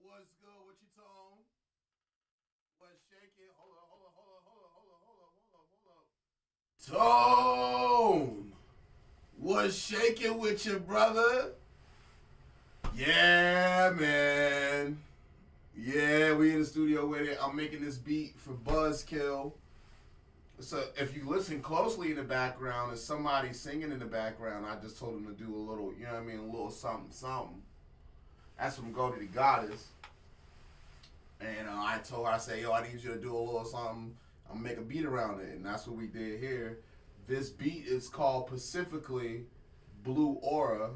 What's good? What you tone? What's shaking? Hold up, hold up, hold up, hold up, hold up, hold up, hold up, hold up. Tone! What's shaking with you, brother? Yeah, man. Yeah, we in the studio with it. I'm making this beat for Buzzkill. So if you listen closely in the background, there's somebody singing in the background. I just told him to do a little, you know what I mean, a little something, something. That's from Go to the Goddess. And I told her, I said, yo, I need you to do a little something. I'm gonna make a beat around it. And that's what we did here. This beat is called Pacifically Blue Aura.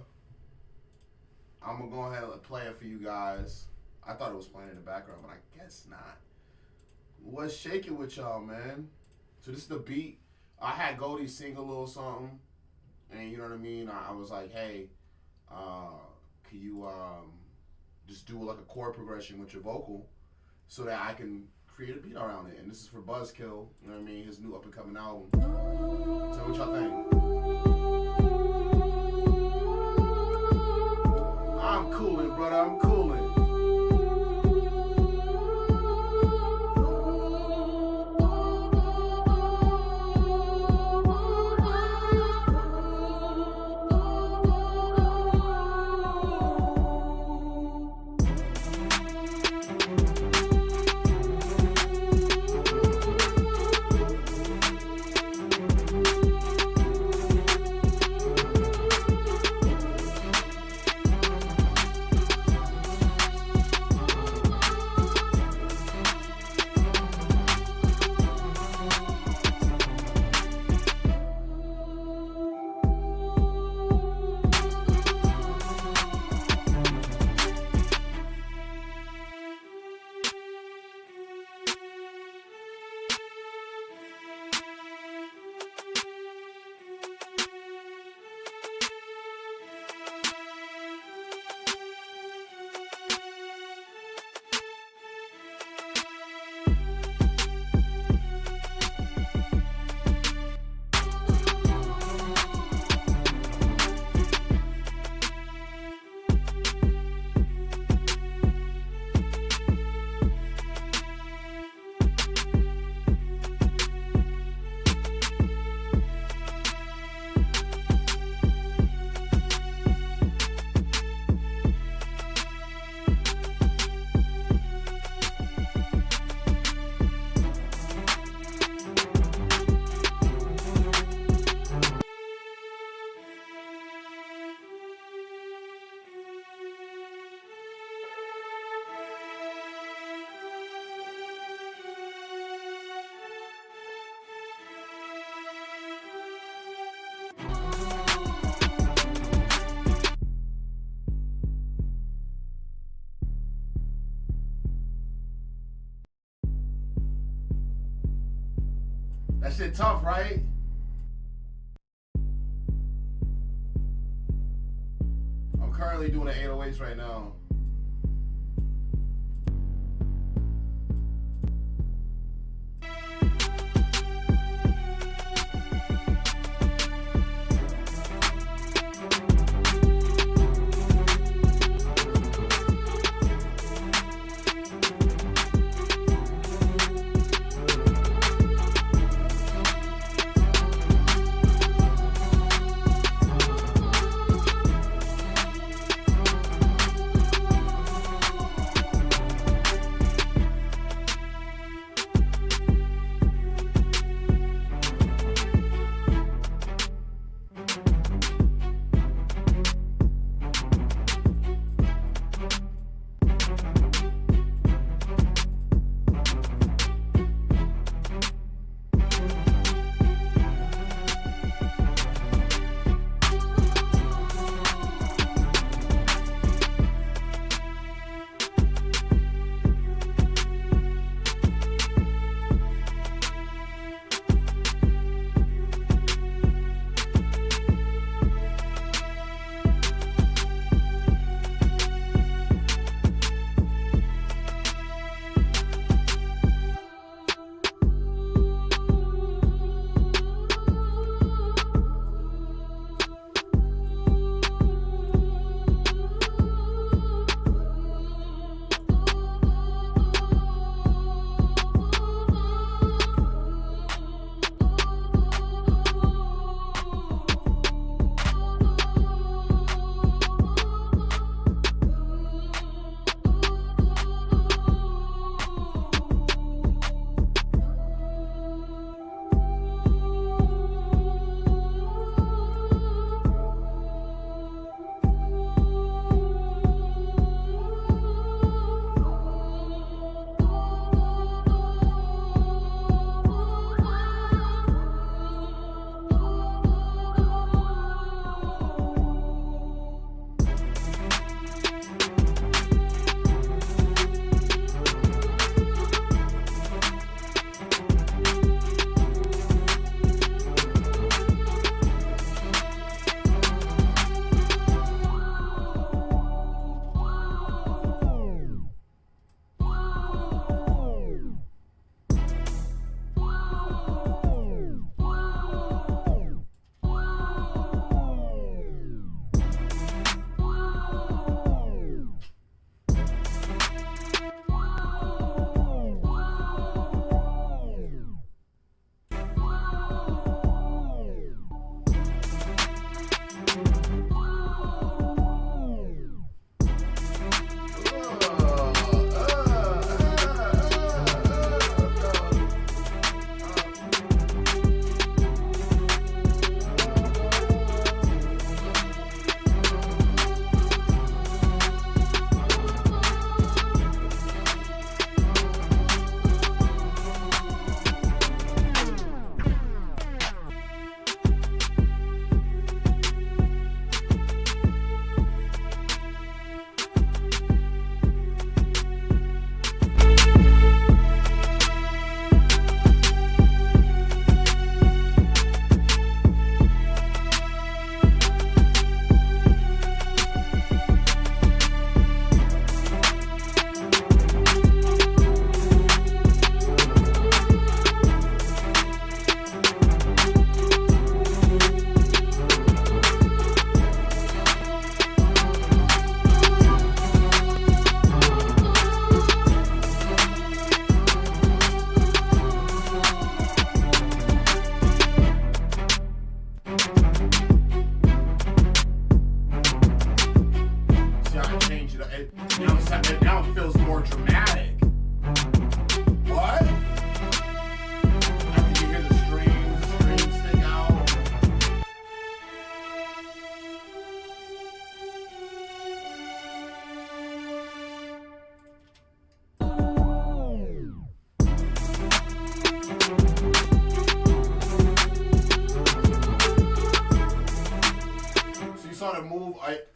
I'm gonna go ahead and play it for you guys. I thought it was playing in the background, but I guess not. What's shaking with y'all, man? So this is the beat. I had Goldie sing a little something. And you know what I mean? I was like, hey, can you just do like a chord progression with your vocal so that I can create a beat around it. And this is for Buzzkill, you know what I mean, his new up and coming album. Tell me what y'all think. I'm cooling, brother, I'm cooling. That shit tough, right? I'm currently doing an 808s right now.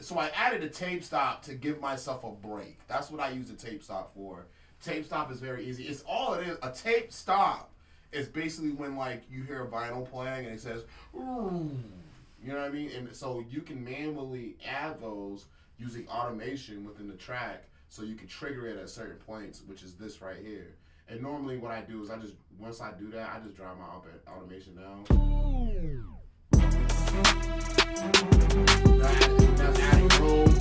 So I added a tape stop to give myself a break. That's what I use a tape stop for. Tape stop is very easy. It's all it is. A tape stop is basically when like you hear a vinyl playing and it says, ooh, you know what I mean? And so you can manually add those using automation within the track, so you can trigger it at certain points, which is this right here. And normally what I do is once I do that, I just drive my automation down. That's adding room.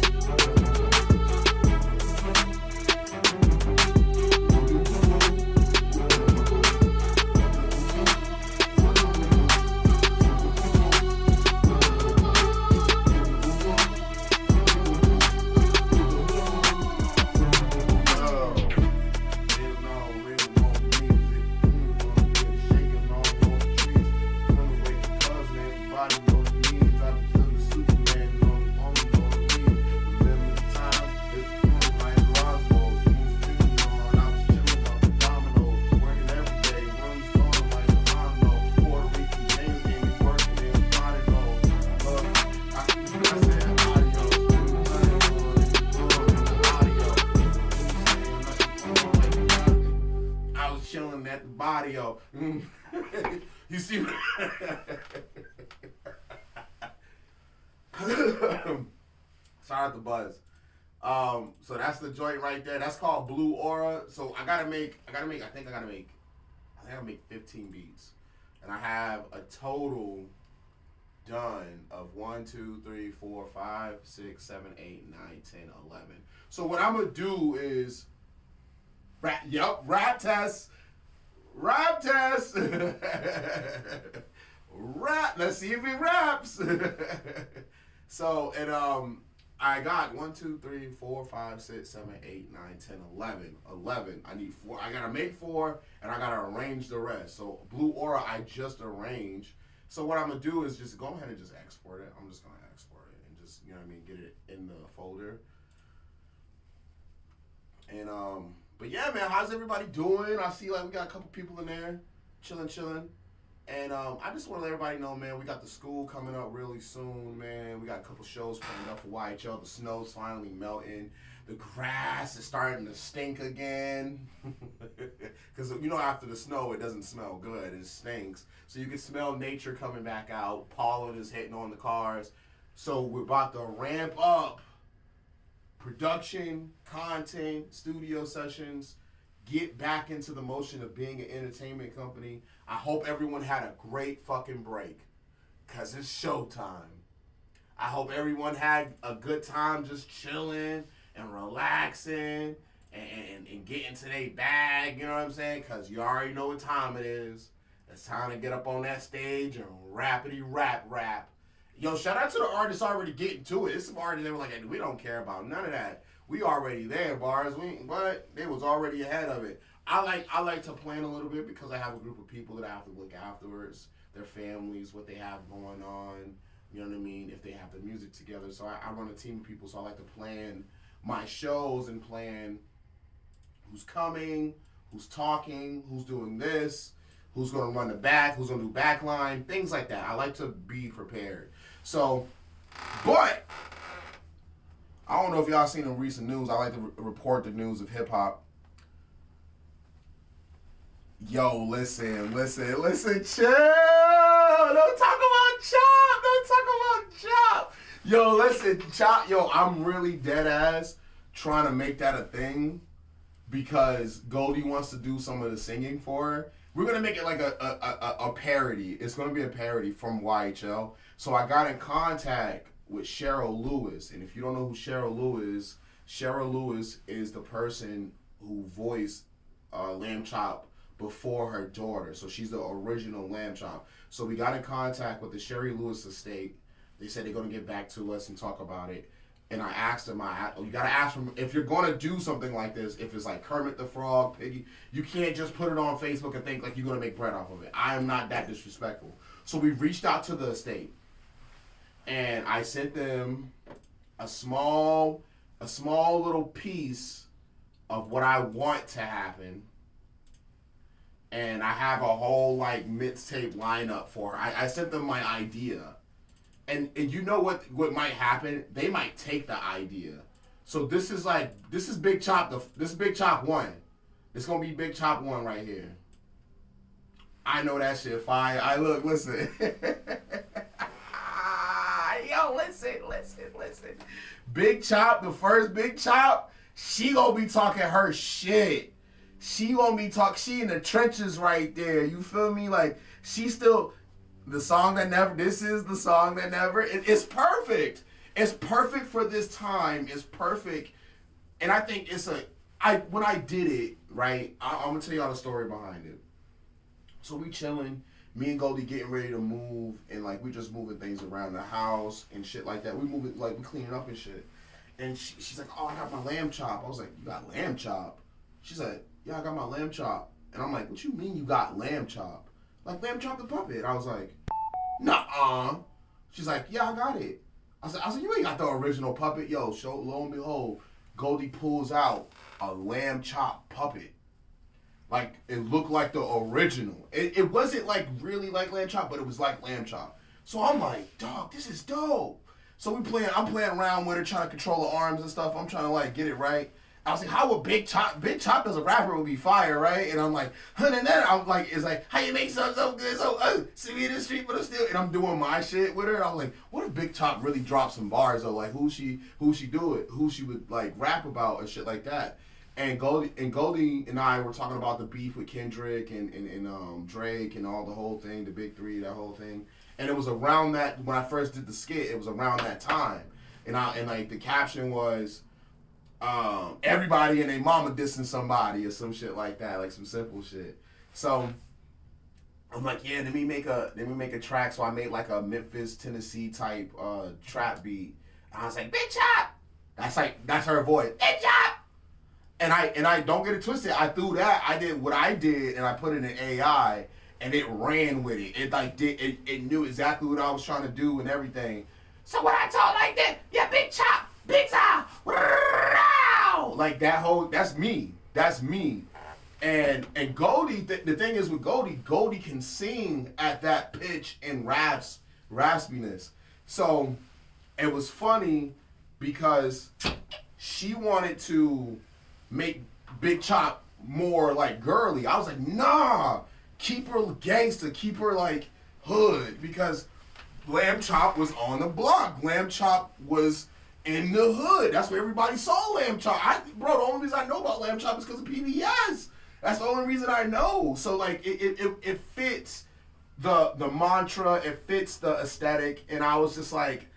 At the body, you see. Sorry at the buzz. So that's the joint right there. That's called Blue Aura. So I gotta make 15 beats, and I have a total done of 1, 2, 3, 4, 5, 6, 7, 8, 9, 10, 11. So what I'm gonna do is rap test. Rap test. Rap. Let's see if he raps. So, and I got 1, 2, 3, 4, 5, 6, 7, 8, 9, 10, 11. 11. I need 4. I gotta make 4, and I gotta arrange the rest. So Blue Aura, I just arranged. So what I'm gonna do is just go ahead and just export it. I'm just gonna export it and just, you know what I mean, get it in the folder. And but yeah, man, how's everybody doing? I see like we got a couple people in there, chilling. And I just want to let everybody know, man, we got the school coming up really soon, man. We got a couple shows coming up for YHL. The snow's finally melting. The grass is starting to stink again. Because, you know, after the snow, it doesn't smell good. It stinks. So you can smell nature coming back out. Pollen is hitting on the cars. So we're about to ramp up production, content, studio sessions, get back into the motion of being an entertainment company. I hope everyone had a great fucking break, because it's showtime. I hope everyone had a good time just chilling and relaxing and getting to their bag, you know what I'm saying? Because you already know what time it is. It's time to get up on that stage and rappity rap. Yo, shout out to the artists already getting to it. It's some artists that were like, hey, we don't care about none of that. We already there, bars. But they was already ahead of it. I like to plan a little bit because I have a group of people that I have to look afterwards, their families, what they have going on, you know what I mean, if they have the music together. So I run a team of people, so I like to plan my shows and plan who's coming, who's talking, who's doing this, who's going to run the back, who's going to do backline, things like that. I like to be prepared. So, but I don't know if y'all seen the recent news. I like to report the news of hip hop. Yo, listen, chill. Don't talk about Chop. Yo, listen, Chop. Yo, I'm really dead ass trying to make that a thing because Goldie wants to do some of the singing for her. We're going to make it like a parody. It's going to be a parody from YHL. So I got in contact with Cheryl Lewis. And if you don't know who Cheryl Lewis is the person who voiced Lamb Chop before her daughter. So she's the original Lamb Chop. So we got in contact with the Sherry Lewis estate. They said they're going to get back to us and talk about it. And I asked them, you got to ask them, if you're going to do something like this, if it's like Kermit the Frog, Piggy, you can't just put it on Facebook and think like you're going to make bread off of it. I am not that disrespectful. So we reached out to the estate. And I sent them a small little piece of what I want to happen. And I have a whole like mixtape lineup for her. I sent them my idea. and you know what might happen? They might take the idea. So this is Big Chop. This is Big Chop 1. It's gonna be Big Chop 1 right here. I know that shit fire. Listen. Yo, listen. Big Chop, the first Big Chop, she gonna be talking her shit. She in the trenches right there. You feel me? Like, she still, the song that never, this is the song that never, it's perfect. It's perfect for this time. It's perfect. And I think when I did it, right, I'm gonna tell y'all the story behind it. So we chilling, me and Goldie getting ready to move, and like we just moving things around the house and shit like that. We moving, like we cleaning up and shit. And she's like, oh, I got my lamb chop. I was like, you got lamb chop? She's like, yeah, I got my lamb chop. And I'm like, what you mean you got lamb chop? Like Lamb Chop the puppet. I was like, nuh-uh. She's like, yeah, I got it. I said, you ain't got the original puppet. Yo, lo and behold, Goldie pulls out a lamb chop puppet. Like, it looked like the original. It wasn't like really like lamb chop, but it was like lamb chop. So I'm like, dog, this is dope. So I'm playing around with her, trying to control the arms and stuff. I'm trying to like get it right. I was like, how would Big Chop as a rapper would be fire, right? And I'm like, and then I'm like, it's like, how you make something so good, so see me in the street, but I'm still, and I'm doing my shit with her. I'm like, what if Big Chop really dropped some bars though? Like, who she do it? Who she would like rap about and shit like that? And Goldie and I were talking about the beef with Kendrick and Drake and all the whole thing, the Big Three, that whole thing. And it was around that, when I first did the skit, it was around that time. And like the caption was, everybody and their mama dissing somebody or some shit like that, like some simple shit. So I'm like, yeah, let me make a track. So I made like a Memphis, Tennessee type trap beat. And I was like, Big Chop. That's her voice. Big Chop. And I don't get it twisted. I threw that. I did what I did, and I put it in AI, and it ran with it. It knew exactly what I was trying to do and everything. So when I talk like that, yeah, Big Chop, Big Chop, like that's me. That's me. And Goldie, the thing is with Goldie can sing at that pitch and raspiness. So it was funny because she wanted to make Big Chop more like girly. I was like, nah, keep her gangster, keep her like hood, because Lamb Chop was on the block. Lamb Chop was in the hood. That's where everybody saw Lamb Chop. The only reason I know about Lamb Chop is because of PBS. That's the only reason I know. So like it fits the mantra, it fits the aesthetic, and I was like,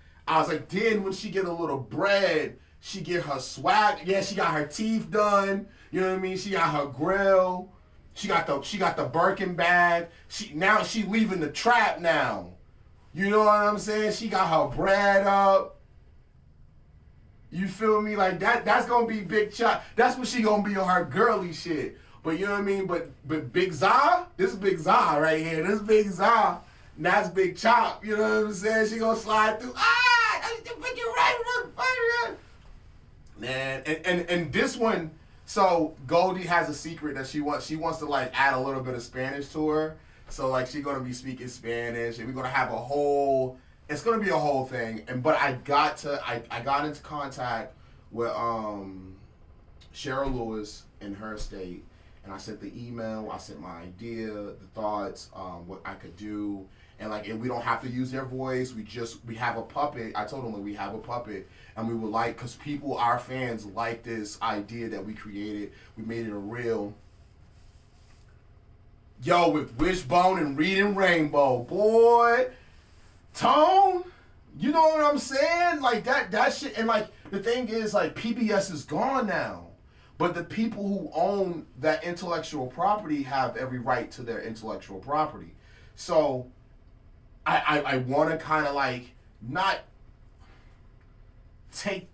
then when she get a little bread, she get her swag. Yeah, she got her teeth done. You know what I mean? She got her grill. She got the Birkin bag. She leaving the trap now. You know what I'm saying? She got her bread up. You feel me? Like that's gonna be Big Chop. That's what she gonna be on her girly shit. But you know what I mean? But Big Za, this is Big Za right here. This is Big Za. And that's Big Chop. You know what I'm saying? She gonna slide through. I need to put you right. Man, and this one, so Goldie has a secret that she wants to like add a little bit of Spanish to her. So like she's gonna be speaking Spanish, and we're gonna have it's gonna be a whole thing. But I got into contact with Cheryl Lewis in her state, and I sent the email, I sent my idea, the thoughts, what I could do. And we don't have to use their voice. We have a puppet. I told them that we have a puppet, and we would because our fans like this idea that we created. We made it a real. Yo, with Wishbone and Reading Rainbow, boy, Tone, you know what I'm saying? Like that shit. And like the thing is, like PBS is gone now, but the people who own that intellectual property have every right to their intellectual property. So I want to kind of like not take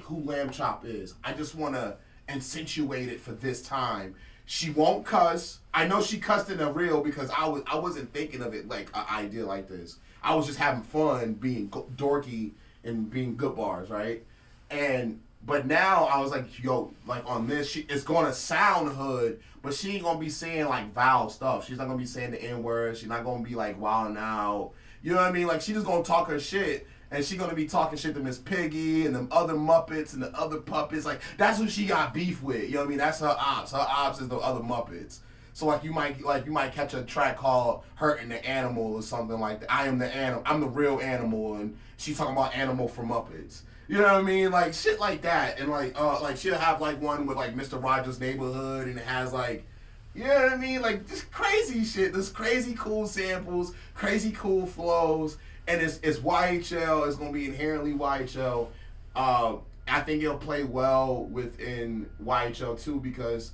who Lamb Chop is. I just want to accentuate it for this time. She won't cuss. I know she cussed in the real because I wasn't thinking of it like an idea like this. I was just having fun being dorky and being Goodbarz, right? But now I was like, yo, like on this, it's gonna sound hood, but she ain't gonna be saying like vile stuff. She's not gonna be saying the N word. She's not gonna be like wilding out. You know what I mean? Like she just gonna talk her shit, and she gonna be talking shit to Miss Piggy and them other Muppets and the other puppets. Like that's who she got beef with. You know what I mean? That's her ops. Her ops is the other Muppets. So like you might catch a track called "Hurting the Animal" or something like that. I am the animal. I'm the real animal, and she's talking about animal from Muppets. You know what I mean? Like shit like that, and like she'll have like one with like Mr. Rogers' Neighborhood, and it has like, you know what I mean? Like this crazy shit, this crazy cool samples, crazy cool flows, and it's YHL. It's gonna be inherently YHL. I think it'll play well within YHL too because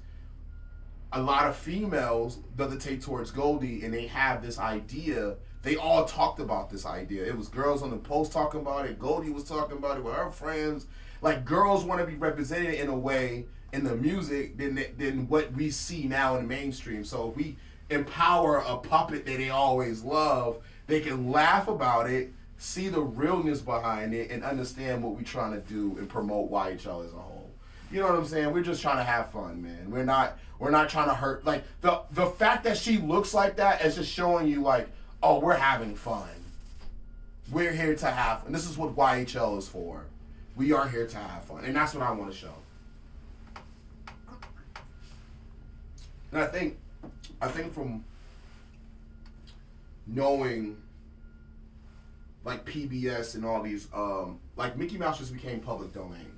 a lot of females gravitate towards Goldie, and they have this idea. They all talked about this idea. It was girls on the post talking about it. Goldie was talking about it with her friends. Like girls want to be represented in a way in the music than what we see now in the mainstream. So if we empower a puppet that they always love, they can laugh about it, see the realness behind it, and understand what we're trying to do and promote YHL as a whole. You know what I'm saying? We're just trying to have fun, man. We're not trying to hurt. Like the fact that she looks like that is just showing you like, oh, we're having fun. We're here to have, and this is what YHL is for. We are here to have fun, and that's what I want to show. And I think from knowing like PBS and all these, like Mickey Mouse just became public domain.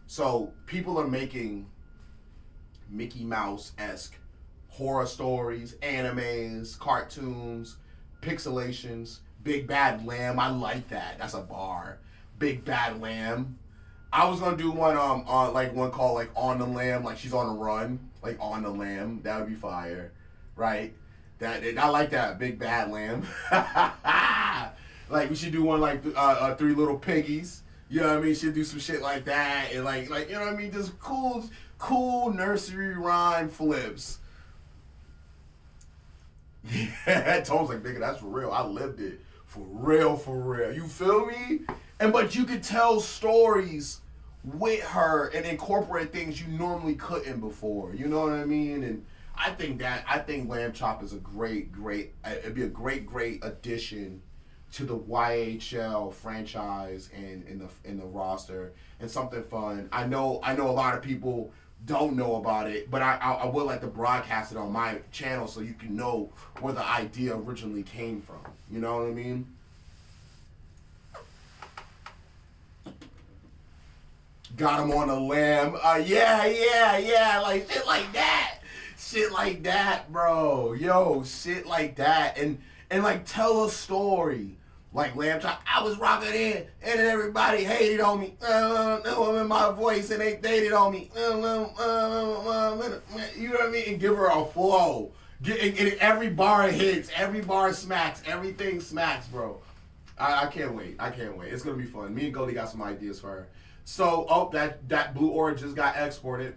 So people are making Mickey Mouse-esque horror stories, animes, cartoons, pixelations. Big Bad Lamb, I like that. That's a bar. Big Bad Lamb. I was gonna do one like one called like On the Lamb, like she's on the run, like On the Lamb. That would be fire, right? I like that. Big Bad Lamb. Like we should do one like Three Little Piggies. You know what I mean? Should do some shit like that, and like you know what I mean? Just cool nursery rhyme flips. Yeah, Tom's like, nigga, that's for real. I lived it. For real, for real. You feel me? But you could tell stories with her and incorporate things you normally couldn't before. You know what I mean? And I think Lamb Chop is a great, it'd be a great addition to the YHL franchise and in the roster, and something fun. I know a lot of people don't know about it, but I would like to broadcast it on my channel so you can know where the idea originally came from. You know what I mean? Got him on a lamb. Yeah, like shit like that, bro. Yo, shit like that, and like tell a story. Like Lamb Chop, I was rocking in, and everybody hated on me. In my voice, and they hated on me. You know what I mean? And give her a flow. And every bar hits, every bar smacks, everything smacks, bro. I can't wait. It's gonna be fun. Me and Goldie got some ideas for her. So, that Blue Orange just got exported.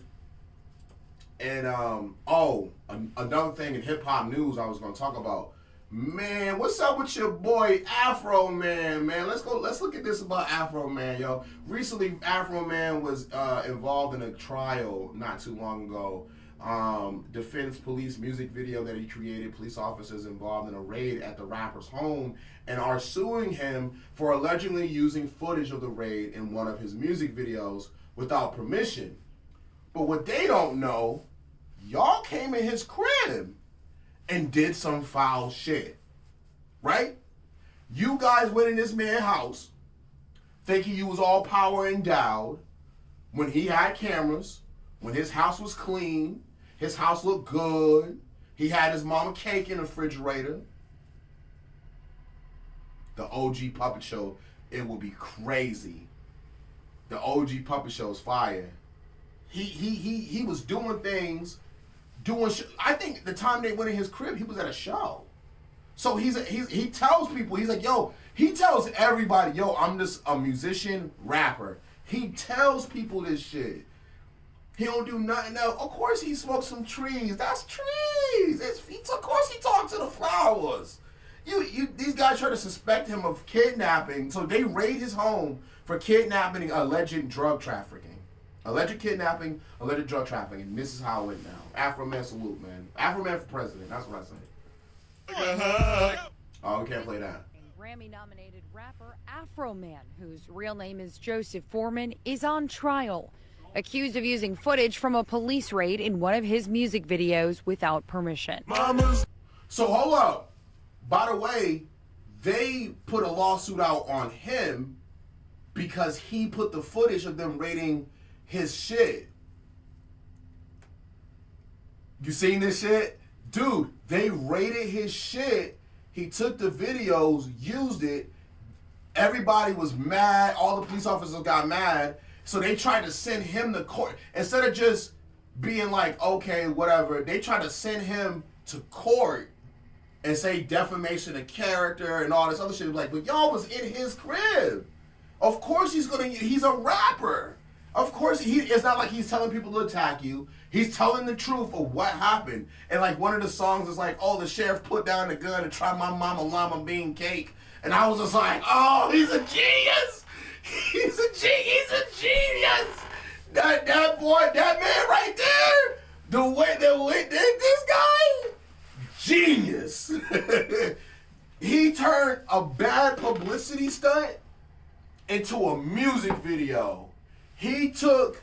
And another thing in hip hop news I was gonna talk about. Man, what's up with your boy Afro Man, man? Let's look at this about Afro Man, yo. Recently, Afro Man was involved in a trial not too long ago. Defense police music video that he created. Police officers involved in a raid at the rapper's home and are suing him for allegedly using footage of the raid in one of his music videos without permission. But what they don't know, y'all came in his crib and did some foul shit, right? You guys went in this man's house thinking you was all power endowed when he had cameras, when his house was clean, his house looked good, he had his mama cake in the refrigerator. The OG Puppet Show, it would be crazy. The OG Puppet Show is fire. He was doing things. I think the time they went in his crib, he was at a show. So he tells people, he's like, yo, he tells everybody, yo, I'm just a musician, rapper. He tells people this shit. He don't do nothing else. Of course he smoked some trees. That's trees. Of course he talked to the flowers. These guys try to suspect him of kidnapping, so they raid his home for kidnapping and alleged drug trafficking. Alleged kidnapping, alleged drug trafficking, and this is how it went down. Afro Man salute, man. Afro Man for president, that's what I say. Oh, we can't play that. Grammy-nominated rapper Afro Man, whose real name is Joseph Foreman, is on trial, accused of using footage from a police raid in one of his music videos without permission. So hold up. By the way, they put a lawsuit out on him because he put the footage of them raiding his shit. You seen this shit? Dude, they raided his shit. He took the videos, used it. Everybody was mad. All the police officers got mad. So they tried to send him to court. Instead of just being like, okay, whatever, they tried to send him to court and say defamation of character and all this other shit. Like, but y'all was in his crib. Of course he's a rapper. Of course, it's not like he's telling people to attack you. He's telling the truth of what happened. And like one of the songs is like, oh, the sheriff put down the gun and tried my mama llama bean cake. And I was just like, oh, he's a genius. He's a genius. That boy, that man right there, the way this guy, genius. He turned a bad publicity stunt into a music video. He took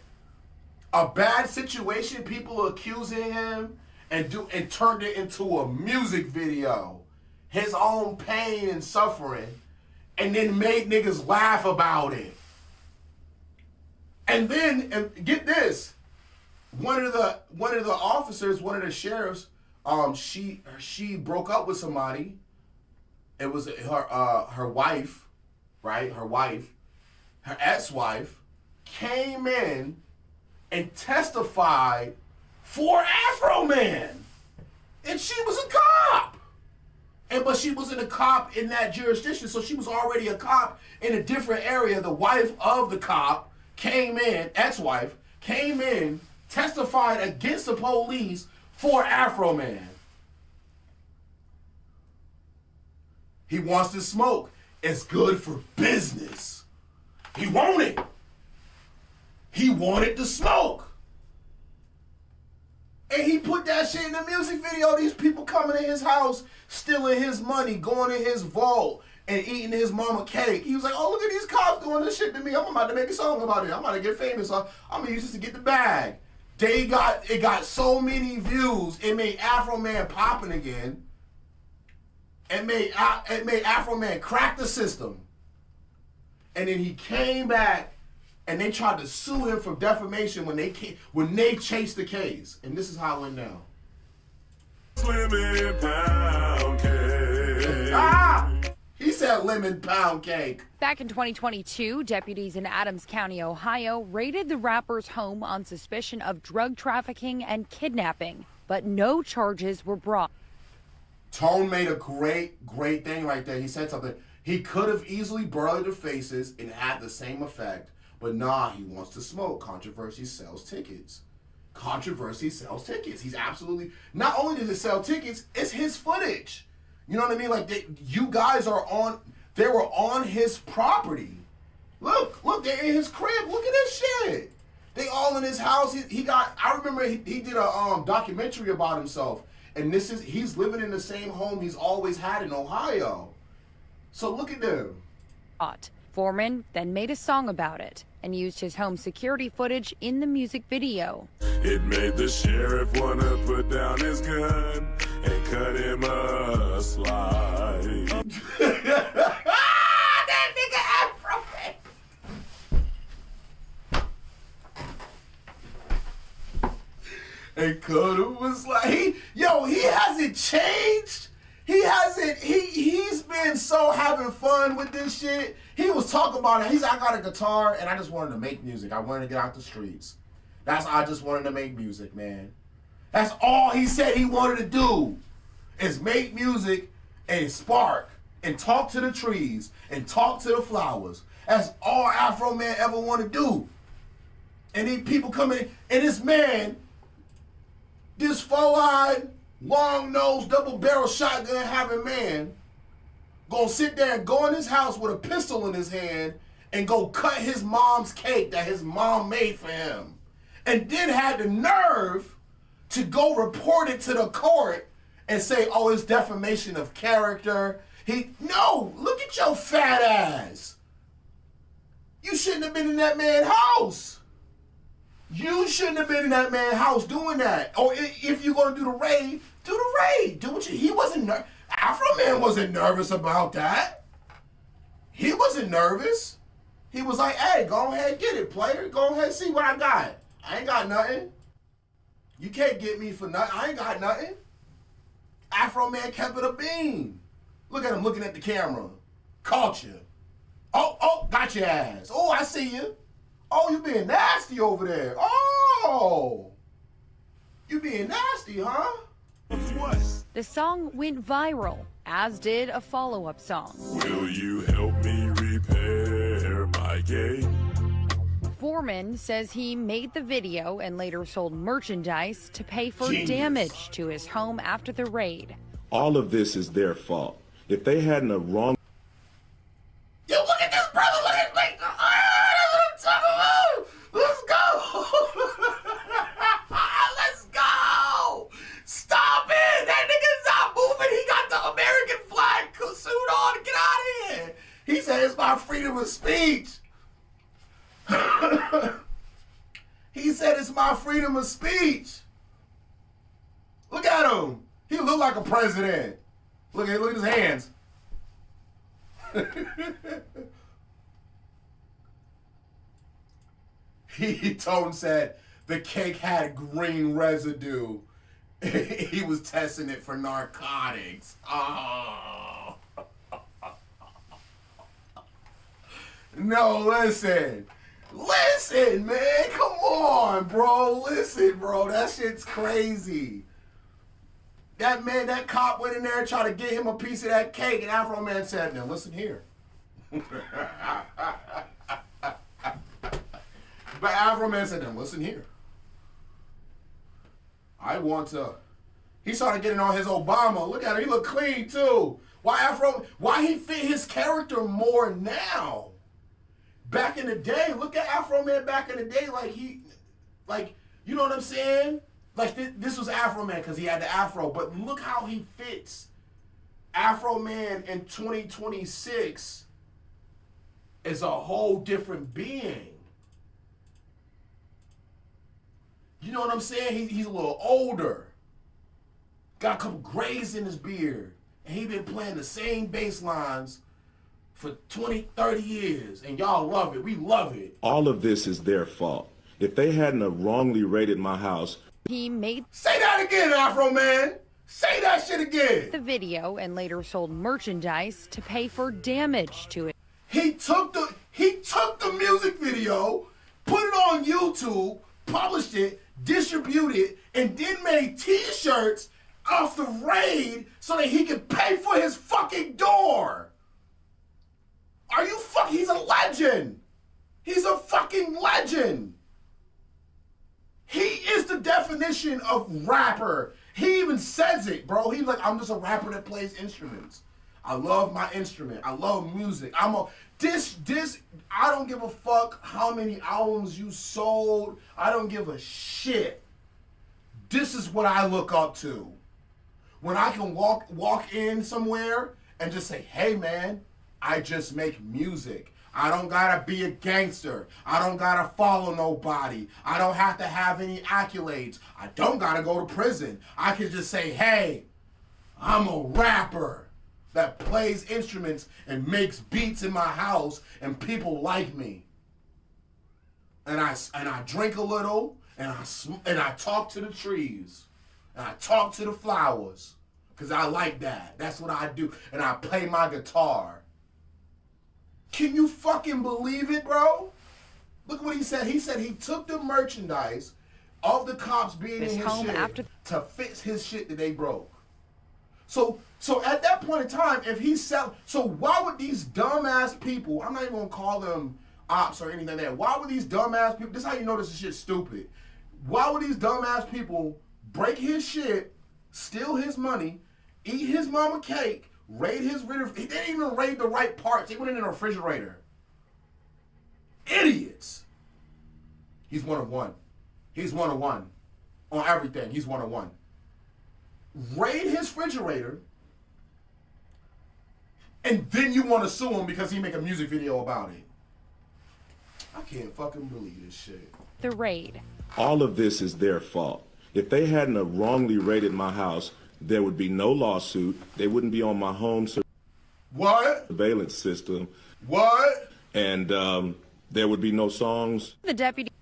a bad situation, people accusing him, and turned it into a music video. His own pain and suffering, and then made niggas laugh about it. And then, and get this, one of the officers, one of the sheriffs, she broke up with somebody. It was her wife, right? Her ex-wife came in and testified for Afro Man. And she was a cop. But she wasn't a cop in that jurisdiction, so she was already a cop in a different area. The wife of the cop came in, ex-wife, came in, testified against the police for Afro Man. He wants to smoke. It's good for business. He wanted. He wanted to smoke. And he put that shit in the music video. These people coming in his house, stealing his money, going in his vault, and eating his mama cake. He was like, oh, look at these cops doing this shit to me. I'm about to make a song about it. I'm about to get famous. I'm going to use this to get the bag. It got so many views. It made Afro Man popping again. It made Afro Man crack the system. And then he came back and they tried to sue him for defamation when they chased the case. And this is how it went down. Lemon pound cake. He said lemon pound cake. Back in 2022, deputies in Adams County, Ohio, raided the rapper's home on suspicion of drug trafficking and kidnapping, but no charges were brought. Tone made a great thing right there. He said something. He could have easily blurred their faces and had the same effect. But nah, he wants to smoke. Controversy sells tickets. Controversy sells tickets. He's absolutely, not only does it sell tickets, it's his footage. You know what I mean? Like, you guys they were on his property. Look, they're in his crib. Look at this shit. They all in his house. I remember he did a documentary about himself. And he's living in the same home he's always had in Ohio. So look at them. Foreman then made a song about it and used his home security footage in the music video. It made the sheriff wanna put down his gun and cut him a slice. That nigga Afro Man. And cut him a slice. He hasn't changed. He's been so having fun with this shit. He was talking about it. He's like, I got a guitar and I just wanted to make music. I wanted to get out the streets. I just wanted to make music, man. That's all he said he wanted to do, is make music and spark and talk to the trees and talk to the flowers. That's all Afro Man ever wanted to do. And then people come in, and this man, this four-eyed, long-nosed, double-barrel shotgun having man, gonna sit there and go in his house with a pistol in his hand and go cut his mom's cake that his mom made for him, and then had the nerve to go report it to the court and say, oh, it's defamation of character. No, look at your fat ass. You shouldn't have been in that man's house. You shouldn't have been in that man's house doing that. Or if you're going to do the raid, do the raid. Do what he wasn't Afro Man wasn't nervous about that. He wasn't nervous. He was like, hey, go ahead, get it, player. Go ahead, see what I got. I ain't got nothing. You can't get me for nothing. I ain't got nothing. Afro Man kept it a bean. Look at him looking at the camera. Caught you. Oh, got your ass. Oh, I see you. Oh, you being nasty over there. Oh, you being nasty, huh? What? The song went viral, as did a follow-up song. Will you help me repair my gate? Foreman says he made the video and later sold merchandise to pay for Genius. damage to his home after the raid. All of this is their fault. If they hadn't a wrong. Yo, look at this brother. Look at me. That's what I'm talking about. Let's go. Let's go. Stop it. That nigga's not moving. He got the American flag suit on. Get out of here. He said it's my freedom of speech. He said it's my freedom of speech. Look at him. He look like a president. Look at his hands. He told him, said the cake had green residue. He was testing it for narcotics. Oh. No, listen. Listen, man. Come on, bro. Listen, bro. That shit's crazy. That man, that cop went in there and tried to get him a piece of that cake, and Afro Man said, now listen here. But Afro Man said, now listen here. I want to. He started getting on his Obama. Look at him. He look clean, too. Why he fit his character more now? Back in the day, look at Afro Man back in the day, you know what I'm saying? Like, this was Afro Man because he had the afro, but look how he fits. Afro Man in 2026 is a whole different being. You know what I'm saying? He's a little older. Got a couple grays in his beard. And he been playing the same bass lines for 20, 30 years. And y'all love it. We love it. All of this is their fault. If they hadn't have wrongly raided my house. He made Say that again, Afro Man. Say that shit again. the video and later sold merchandise to pay for damage to it. He took the music video, put it on YouTube, published it, distributed it, and then made t-shirts off the raid so that he could pay for his fucking door. Are you he's a legend. He's a fucking legend. He is the definition of rapper. He even says it, bro. He's like, I'm just a rapper that plays instruments. I love my instrument. I love music. I don't give a fuck how many albums you sold. I don't give a shit. This is what I look up to. When I can walk in somewhere and just say, hey man, I just make music. I don't gotta be a gangster. I don't gotta follow nobody. I don't have to have any accolades. I don't gotta go to prison. I can just say, hey, I'm a rapper that plays instruments and makes beats in my house, and people like me. And I drink a little, and I talk to the trees, and I talk to the flowers, because I like that. That's what I do. And I play my guitar. Can you fucking believe it, bro? Look what he said. He said he took the merchandise of the cops being in his shit to fix his shit that they broke. So at that point in time, if he's so why would these dumbass people, I'm not even gonna call them ops or anything like that, why would these dumbass people, this is how you know this is shit stupid. Why would these dumbass people break his shit, steal his money, eat his mama cake, raid his, he didn't even raid the right parts, he went in the refrigerator. idiots. He's 101. He's 101 on everything. He's 101. Raid his refrigerator, and then you want to sue him because he make a music video about it. I can't fucking believe this shit. The raid. All of this is their fault. If they hadn't have wrongly raided my house, there would be no lawsuit. They wouldn't be on my home surveillance system. What? And there would be no songs. The deputy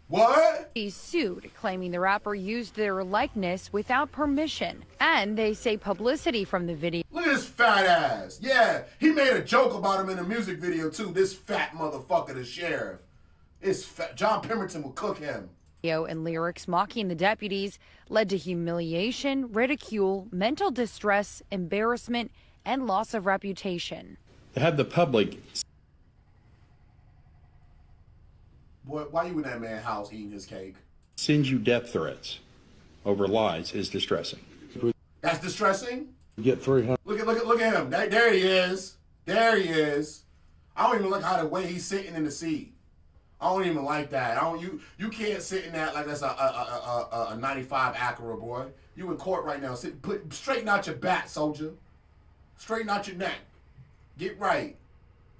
sued, claiming the rapper used their likeness without permission. And they say publicity from the video. Look at this fat ass. Yeah, he made a joke about him in a music video too. This fat motherfucker, the sheriff. It's fat. John Pemberton will cook him. And lyrics mocking the deputies led to humiliation, ridicule, mental distress, embarrassment, and loss of reputation. To have the public. Boy, why you in that man's house eating his cake? Send you death threats over lies is distressing. That's distressing? Get 300. Look at him. There he is. There he is. I don't even like how the way he's sitting in the seat. I don't even like that. You can't sit in that like that's a 95 Acura, boy. You in court right now. Straighten out your back, soldier. Straighten out your neck. Get right.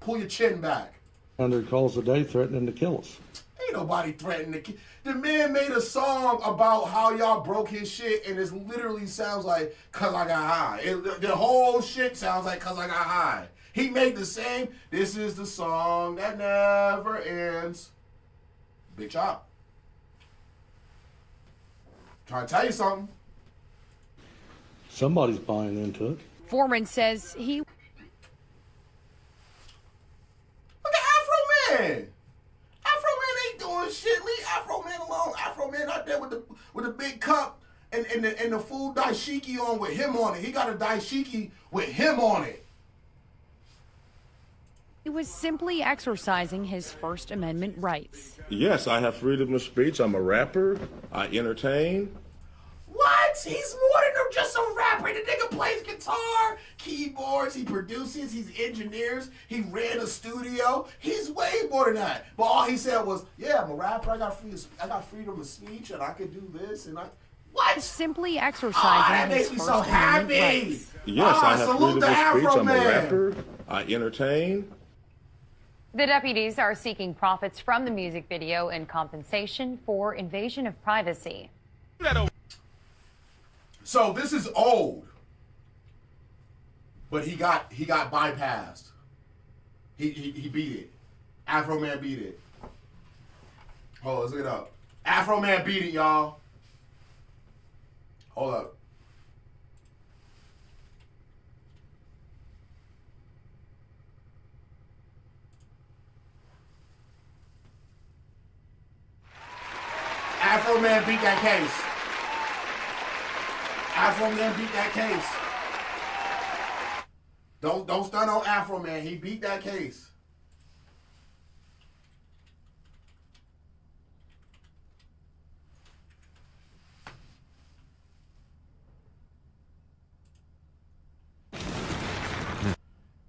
Pull your chin back. 100 calls a day threatening to kill us. Ain't nobody threatening to kill. The man made a song about how y'all broke his shit, and it literally sounds like "Cause I Got High." The whole shit sounds like "Cause I Got High." He made the same. This is the song that never ends. Big chop. Trying to tell you something. Somebody's buying into it. Foreman says he. Look at Afro Man. Afro Man ain't doing shit. Leave Afro Man alone. Afro Man out there with the big cup and the full dashiki on with him on it. He got a dashiki with him on it. He was simply exercising his First Amendment rights. Yes, I have freedom of speech. I'm a rapper. I entertain. What? He's more than just a rapper. The nigga plays guitar, keyboards, he produces, he's engineers, he ran a studio. He's way more than that. But all he said was, yeah, I'm a rapper, I got freedom of speech, and I can do this, and I... What? Simply exercising that his makes me First so Amendment happy. rights. Yes, I have freedom of speech. I'm a Man. rapper. I entertain. The deputies are seeking profits from the music video and compensation for invasion of privacy. So this is old, but he got bypassed. He beat it. Afro Man beat it. Hold on, let's look it up. Afro Man beat it, y'all. Hold up. Afro Man beat that case. Afro Man beat that case. Don't stun on Afro Man. He beat that case.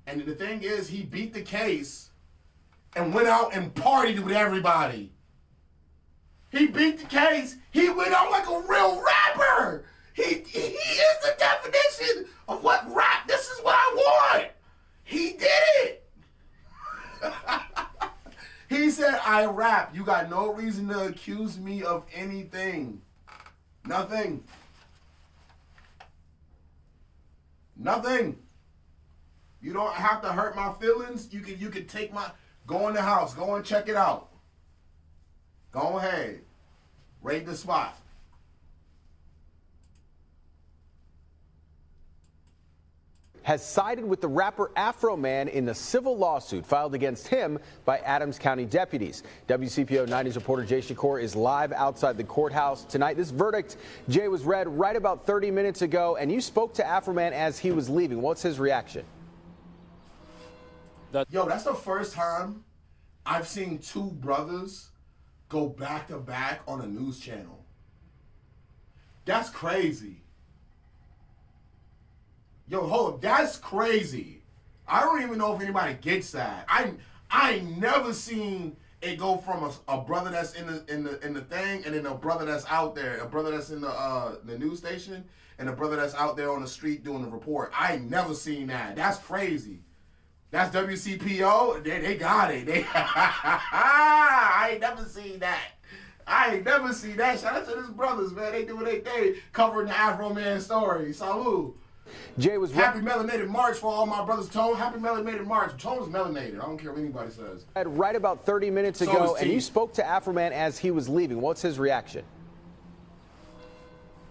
And the thing is, he beat the case and went out and partied with everybody. He beat the case. He went out like a real rapper. He is the definition of what rap. This is what I want. He did it. He said, I rap. You got no reason to accuse me of anything. Nothing. Nothing. You don't have to hurt my feelings. You can take my... Go in the house. Go and check it out. Go ahead. Raid the spot. Has sided with the rapper Afro Man in the civil lawsuit filed against him by Adams County deputies. WCPO 90's reporter Jay Shakur is live outside the courthouse tonight. This verdict, Jay, was read right about 30 minutes ago, and you spoke to Afro Man as he was leaving. What's his reaction? Yo, that's the first time I've seen two brothers go back to back on a news channel. That's crazy. Yo, hold up, that's crazy. I don't even know if anybody gets that. I ain't never seen it go from a brother that's in the thing, and then a brother that's out there, a brother that's in the news station, and a brother that's out there on the street doing the report. I ain't never seen that. That's crazy. That's WCPO. They got it. I ain't never seen that. Shout out to these brothers, man. They do what they think, covering the Afro Man story. Salute. Jay was Happy Melanated March for all my brothers. Tone, happy Melanated March. Tone is melanated. I don't care what anybody says. right about 30 minutes ago, and you spoke to Afro Man as he was leaving. What's his reaction?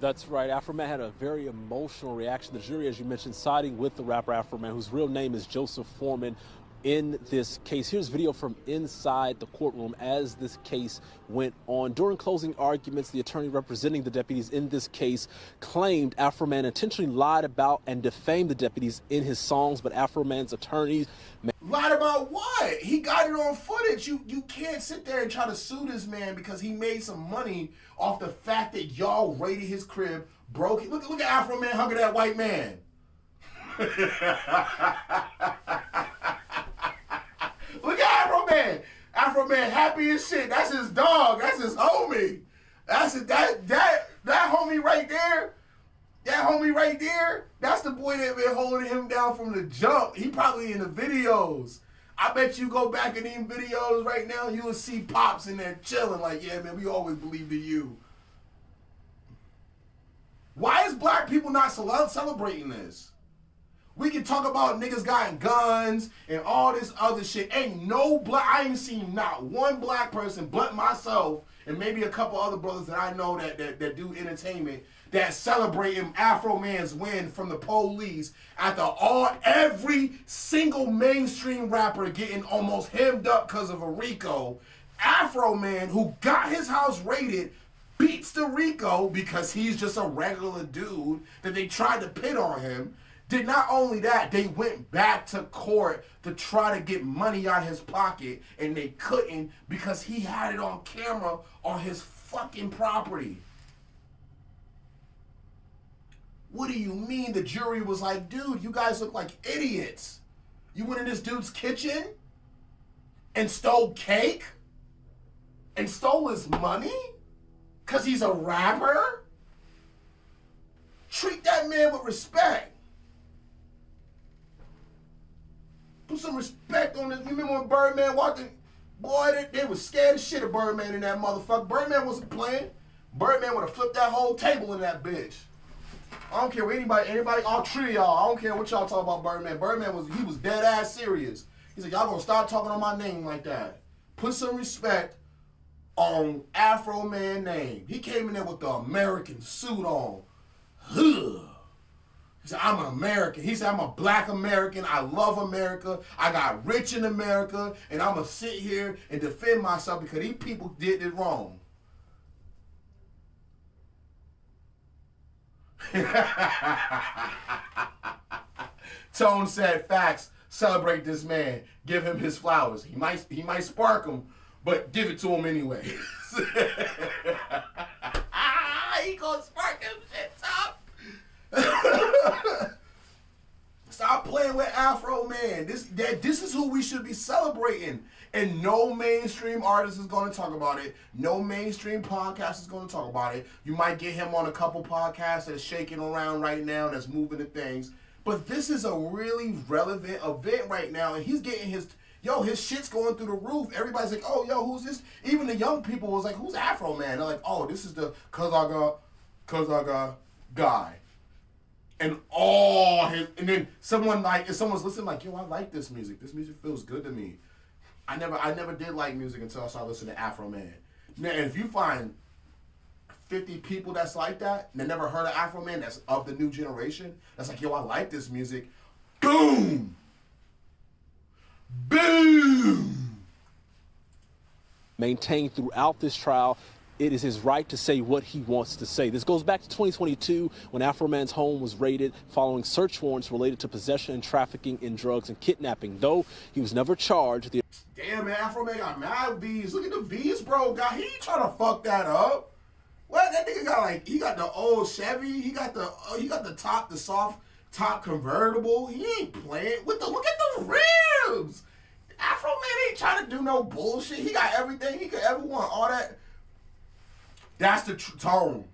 That's right. Afro Man had a very emotional reaction. The jury, as you mentioned, siding with the rapper Afro Man, whose real name is Joseph Foreman, in this case. Here's video from inside the courtroom as this case went on. During closing arguments, the attorney representing the deputies in this case claimed Afro Man intentionally lied about and defamed the deputies in his songs, but Afro Man's attorneys... Lied about what? He got it on footage. You can't sit there and try to sue this man because he made some money off the fact that y'all raided his crib, broke it. Look at Afro Man hugging that white man. Look at Afro Man. Afro Man happy as shit. That's his dog. That's his homie. That's it. That homie right there. That homie right there. That's the boy that been holding him down from the jump. He probably in the videos. I bet you go back in these videos right now, you will see Pops in there chilling like, yeah, man, we always believed in you. Why is black people not celebrating this? We can talk about niggas got guns and all this other shit. Ain't no black, I ain't seen not one black person but myself and maybe a couple other brothers that I know that do entertainment that celebrating Afro Man's win from the police after every single mainstream rapper getting almost hemmed up because of a RICO. Afro Man, who got his house raided, beats the RICO because he's just a regular dude that they tried to pit on him. Did not only that, they went back to court to try to get money out of his pocket, and they couldn't because he had it on camera on his fucking property. What do you mean? The jury was like, dude, you guys look like idiots. You went in this dude's kitchen and stole cake and stole his money because he's a rapper? Treat that man with respect. Put some respect on this. You remember when Birdman walked in? Boy, they was scared as shit of Birdman in that motherfucker. Birdman wasn't playing. Birdman would have flipped that whole table in that bitch. I don't care what anybody, all three of y'all, I don't care what y'all talk about Birdman. Birdman was dead ass serious. He said, y'all gonna stop talking on my name like that. Put some respect on Afro Man name. He came in there with the American suit on. He said, I'm an American. He said, I'm a black American. I love America. I got rich in America. And I'm going to sit here and defend myself because these people did it wrong. Tone said, facts. Celebrate this man. Give him his flowers. He might spark them, but give it to him anyway. He gonna spark him shit up. Stop playing with Afro Man. This is who we should be celebrating. And no mainstream artist is going to talk about it. No mainstream podcast is going to talk about it. You might get him on a couple podcasts that's shaking around right now, that's moving the things. But this is a really relevant event right now, and he's getting his shit's going through the roof. Everybody's like, oh, yo, who's this? Even the young people was like, who's Afro Man? They're like, oh, this is the cause I got guy. And and then if someone's listening, like, yo, I like this music. This music feels good to me. I never did like music until I started listening to Afro Man. Now, if you find 50 people that's like that, and they never heard of Afro Man, that's of the new generation, that's like, yo, I like this music. Boom! Boom! Maintained throughout this trial, it is his right to say what he wants to say. This goes back to 2022 when Afro Man's home was raided following search warrants related to possession and trafficking in drugs and kidnapping. Though he was never charged. Damn, man, Afro Man got mad V's. Look at the V's, bro. He ain't trying to fuck that up. What? That nigga got he got the old Chevy. He got the soft top convertible. He ain't playing with look at the rims. Afro Afro Man ain't trying to do no bullshit. He got everything he could ever want. All that. That's the tone.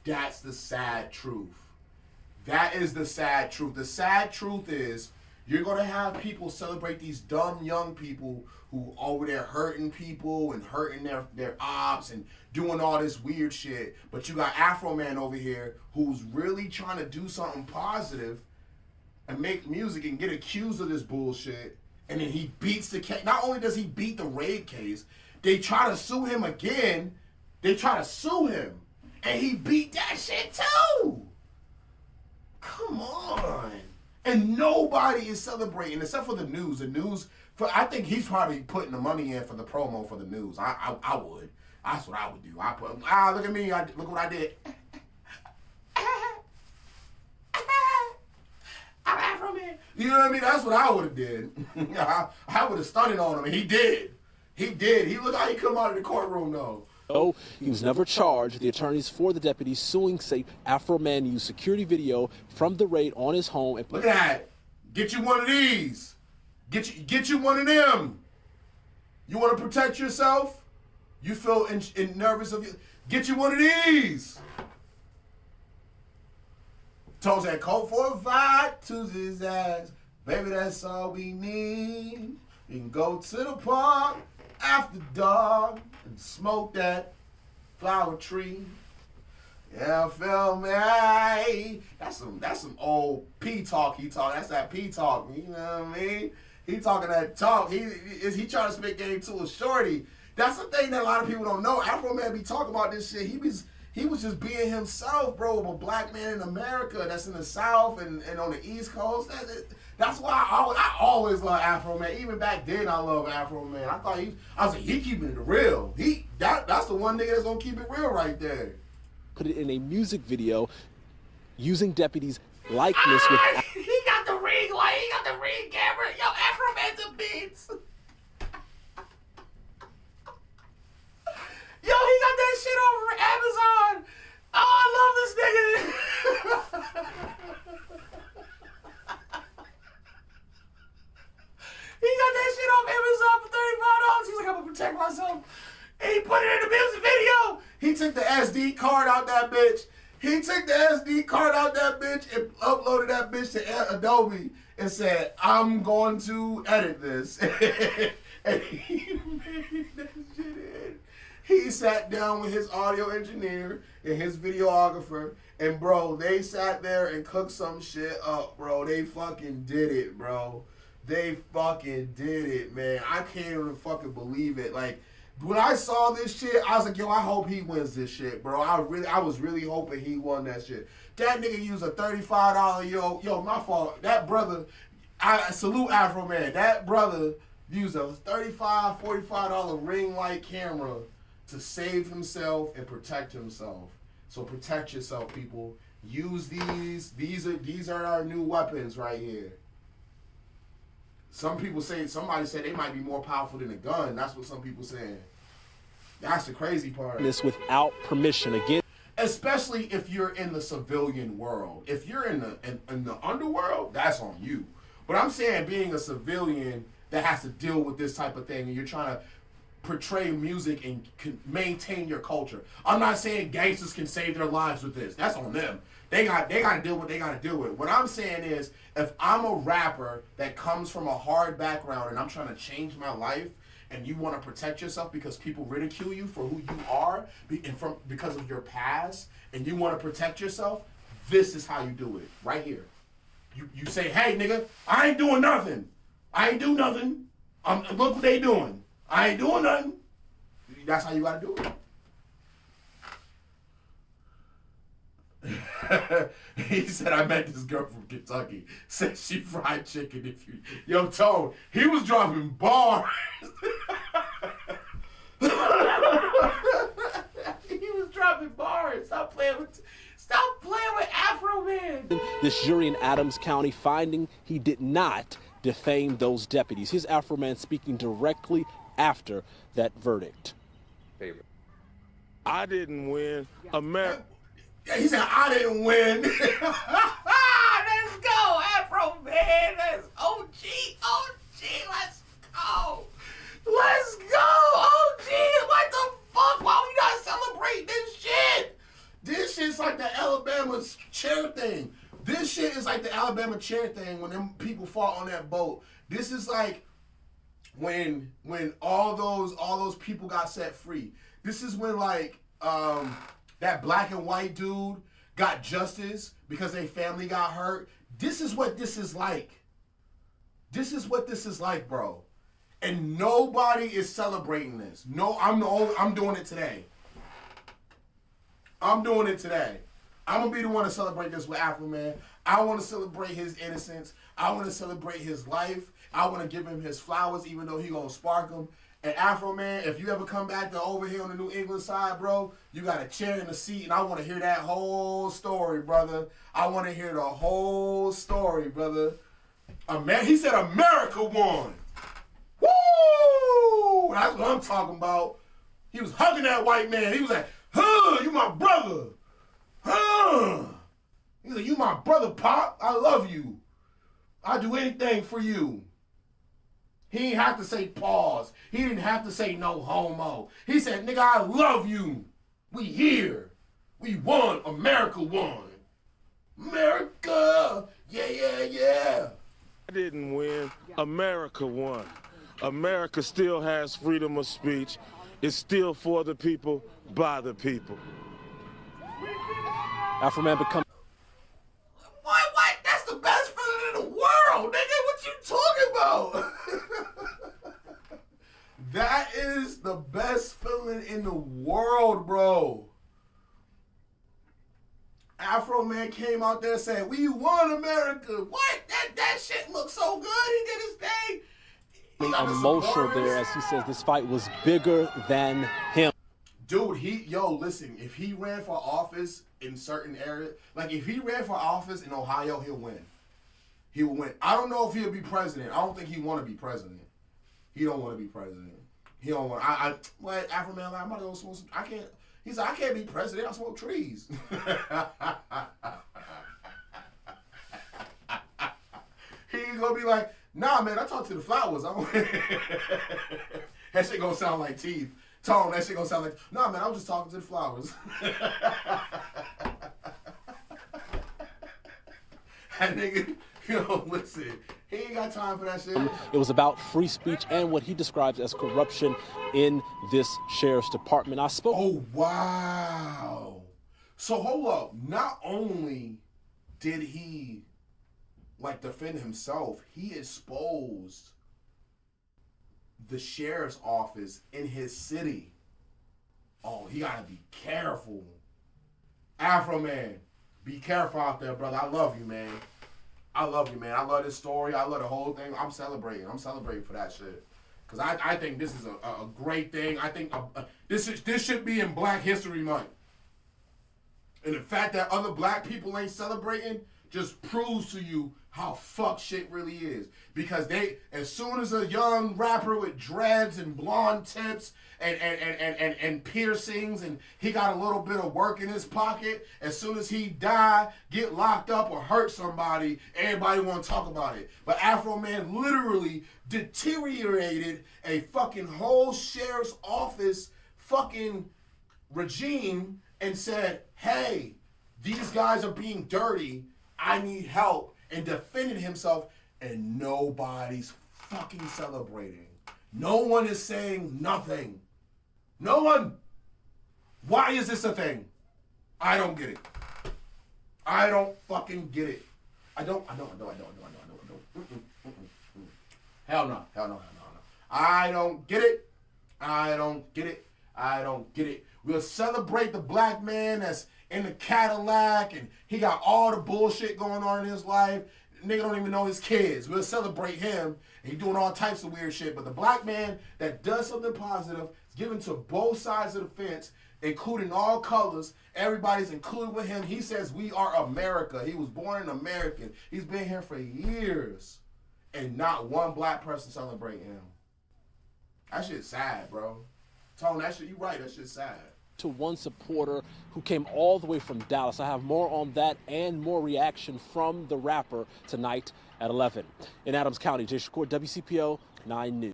That's the sad truth. That is the sad truth. The sad truth is you're going to have people celebrate these dumb young people who over there hurting people and hurting their ops and doing all this weird shit. But you got Afro Man over here who's really trying to do something positive and make music and get accused of this bullshit. And then he beats the case. Not only does he beat the raid case, they try to sue him again. They try to sue him. And he beat that shit too. Come on. And nobody is celebrating except for the news. The news, I think he's probably putting the money in for the promo for the news. I would. That's what I would do. I put, look at me. Look what I did. I'm Afro Man. You know what I mean? That's what I would have did. I would have stunned on him. And he did. He looked how he come out of the courtroom though. Oh, he was never charged. The attorneys for the deputies suing say Afro Man used security video from the raid on his home. And look at that. Get you one of these. Get you one of them. You want to protect yourself? You feel nervous of you? Get you one of these. Toes that coat for a vibe to his ass. Baby, that's all we need. You can go to the park after dark and smoke that flower tree. Yeah, feel me? That's some old P talk he talk. That's that P talk. You know what I mean? He talking that talk. He trying to spit game to a shorty. That's the thing that a lot of people don't know. Afro Man be talking about this shit. He was just being himself, bro. A black man in America that's in the South and on the East Coast. That's why I always love Afro Man. Even back then, I love Afro Man. I was like, he keeping it real. That's the one nigga that's gonna keep it real right there. Put it in a music video using deputies' likeness with. He got the ring light. He got the ring camera. Yo, Afro Man's a beats. Yo, he got that shit over Amazon. Oh, I love this nigga. He got that shit off Amazon for $35. He's like, I'm gonna protect myself. And he put it in the music video. He took the SD card out that bitch. And uploaded that bitch to Adobe and said, I'm going to edit this. And he made that shit in. He sat down with his audio engineer and his videographer, and bro, they sat there and cooked some shit up, bro. They fucking did it, bro. They fucking did it, man. I can't even fucking believe it. Like, when I saw this shit, I was like, yo, I hope he wins this shit, bro. I was really hoping he won that shit. That nigga used a $35, yo, my fault. That brother, I salute Afro Man. That brother used a $35, $45 ring light camera to save himself and protect himself. So protect yourself, people. Use these. These are our new weapons right here. Somebody say they might be more powerful than a gun. That's what some people saying. That's the crazy part. This without permission again. Especially if you're in the civilian world. If you're in the underworld, that's on you. But I'm saying being a civilian that has to deal with this type of thing, and you're trying to portray music and maintain your culture. I'm not saying gangsters can save their lives with this. That's on them. They got to deal with what they got to deal with. What I'm saying is, if I'm a rapper that comes from a hard background and I'm trying to change my life, and you want to protect yourself because people ridicule you for who you are because of your past, and you want to protect yourself, this is how you do it. Right here. You say, hey, nigga, I ain't doing nothing. I ain't do nothing. Look what they doing. I ain't doing nothing. That's how you got to do it. He said, I met this girl from Kentucky. Said she fried chicken. Yo, Tone, he was dropping bars. He was dropping bars. Stop playing with Afro Man. This jury in Adams County finding he did not defame those deputies. Here's Afro Man speaking directly after that verdict. I didn't win. America. He said, I didn't win. Let's go, Afro Man. This shit is like the Alabama chair thing when them people fought on that boat. This is like when all those people got set free. This is when like that black and white dude got justice because their family got hurt. This is what this is like. This is what this is like, bro. And nobody is celebrating this. No, I'm doing it today. I'm doing it today. I'm gonna be the one to celebrate this with Afro Man. I want to celebrate his innocence. I want to celebrate his life. I want to give him his flowers, even though he gonna spark them. And Afro Man, if you ever come back to over here on the New England side, bro, you got a chair and a seat, and I want to hear that whole story, brother. I want to hear the whole story, brother. He said America won. Woo! That's what I'm talking about. He was hugging that white man. He was like, huh, you my brother. Huh. He's like, you my brother, Pop. I love you. I'll do anything for you. He didn't have to say pause. He didn't have to say no homo. He said, nigga, I love you. We here. We won. America won. America. Yeah, yeah, yeah. I didn't win. America won. America still has freedom of speech. It's still for the people, by the people. Afro Man become. What? That's the best feeling in the world, nigga. What you talking about? That is the best feeling in the world, bro. Afro Man came out there saying, we won America. What? That shit looks so good. He did his thing. Emotional there as he says this fight was bigger than him. Dude, listen, if he ran for office in certain areas, like if he ran for office in Ohio, he'll win. He will win. I don't know if he'll be president. I don't think he want to be president. He don't want to be president. He don't want. What Afro Man? Like, I'm about to go smoke some. I can't. He said, I can't be president. I smoke trees. He's gonna be like, nah, man. I talk to the flowers. That shit gonna sound like teeth. Tone, that shit gonna sound like, nah, man. I'm just talking to the flowers. That nigga, listen. He ain't got time for that shit. It was about free speech and what he describes as corruption in this sheriff's department. I spoke. Oh, wow. So hold up. Not only did he defend himself, he exposed the sheriff's office in his city. Oh, he gotta be careful. Afro Man, be careful out there, brother. I love you, man. I love you, man. I love this story. I love the whole thing. I'm celebrating. I'm celebrating for that shit. Because I think this is a great thing. I think this should be in Black History Month. And the fact that other black people ain't celebrating just proves to you how fuck shit really is. Because as soon as a young rapper with dreads and blonde tips and piercings, and he got a little bit of work in his pocket, as soon as he die, get locked up or hurt somebody, everybody want to talk about it. But Afro Man literally deteriorated a fucking whole sheriff's office fucking regime and said, hey, these guys are being dirty. I need help. And defended himself, and nobody's fucking celebrating. No one is saying nothing. No one. Why is this a thing? I don't get it. I don't fucking get it. I don't. Hell no. I don't get it. I don't get it. I don't get it. We'll celebrate the black man that's in the Cadillac, and he got all the bullshit going on in his life. Nigga don't even know his kids. We'll celebrate him. And he doing all types of weird shit. But the black man that does something positive is given to both sides of the fence, including all colors. Everybody's included with him. He says we are America. He was born an American. He's been here for years. And not one black person celebrating him. That shit's sad, bro. Tone, that shit, you right. That shit's sad. To one supporter who came all the way from Dallas. I have more on that and more reaction from the rapper tonight at 11. In Adams County, Jay Shakur, WCPO 9 News.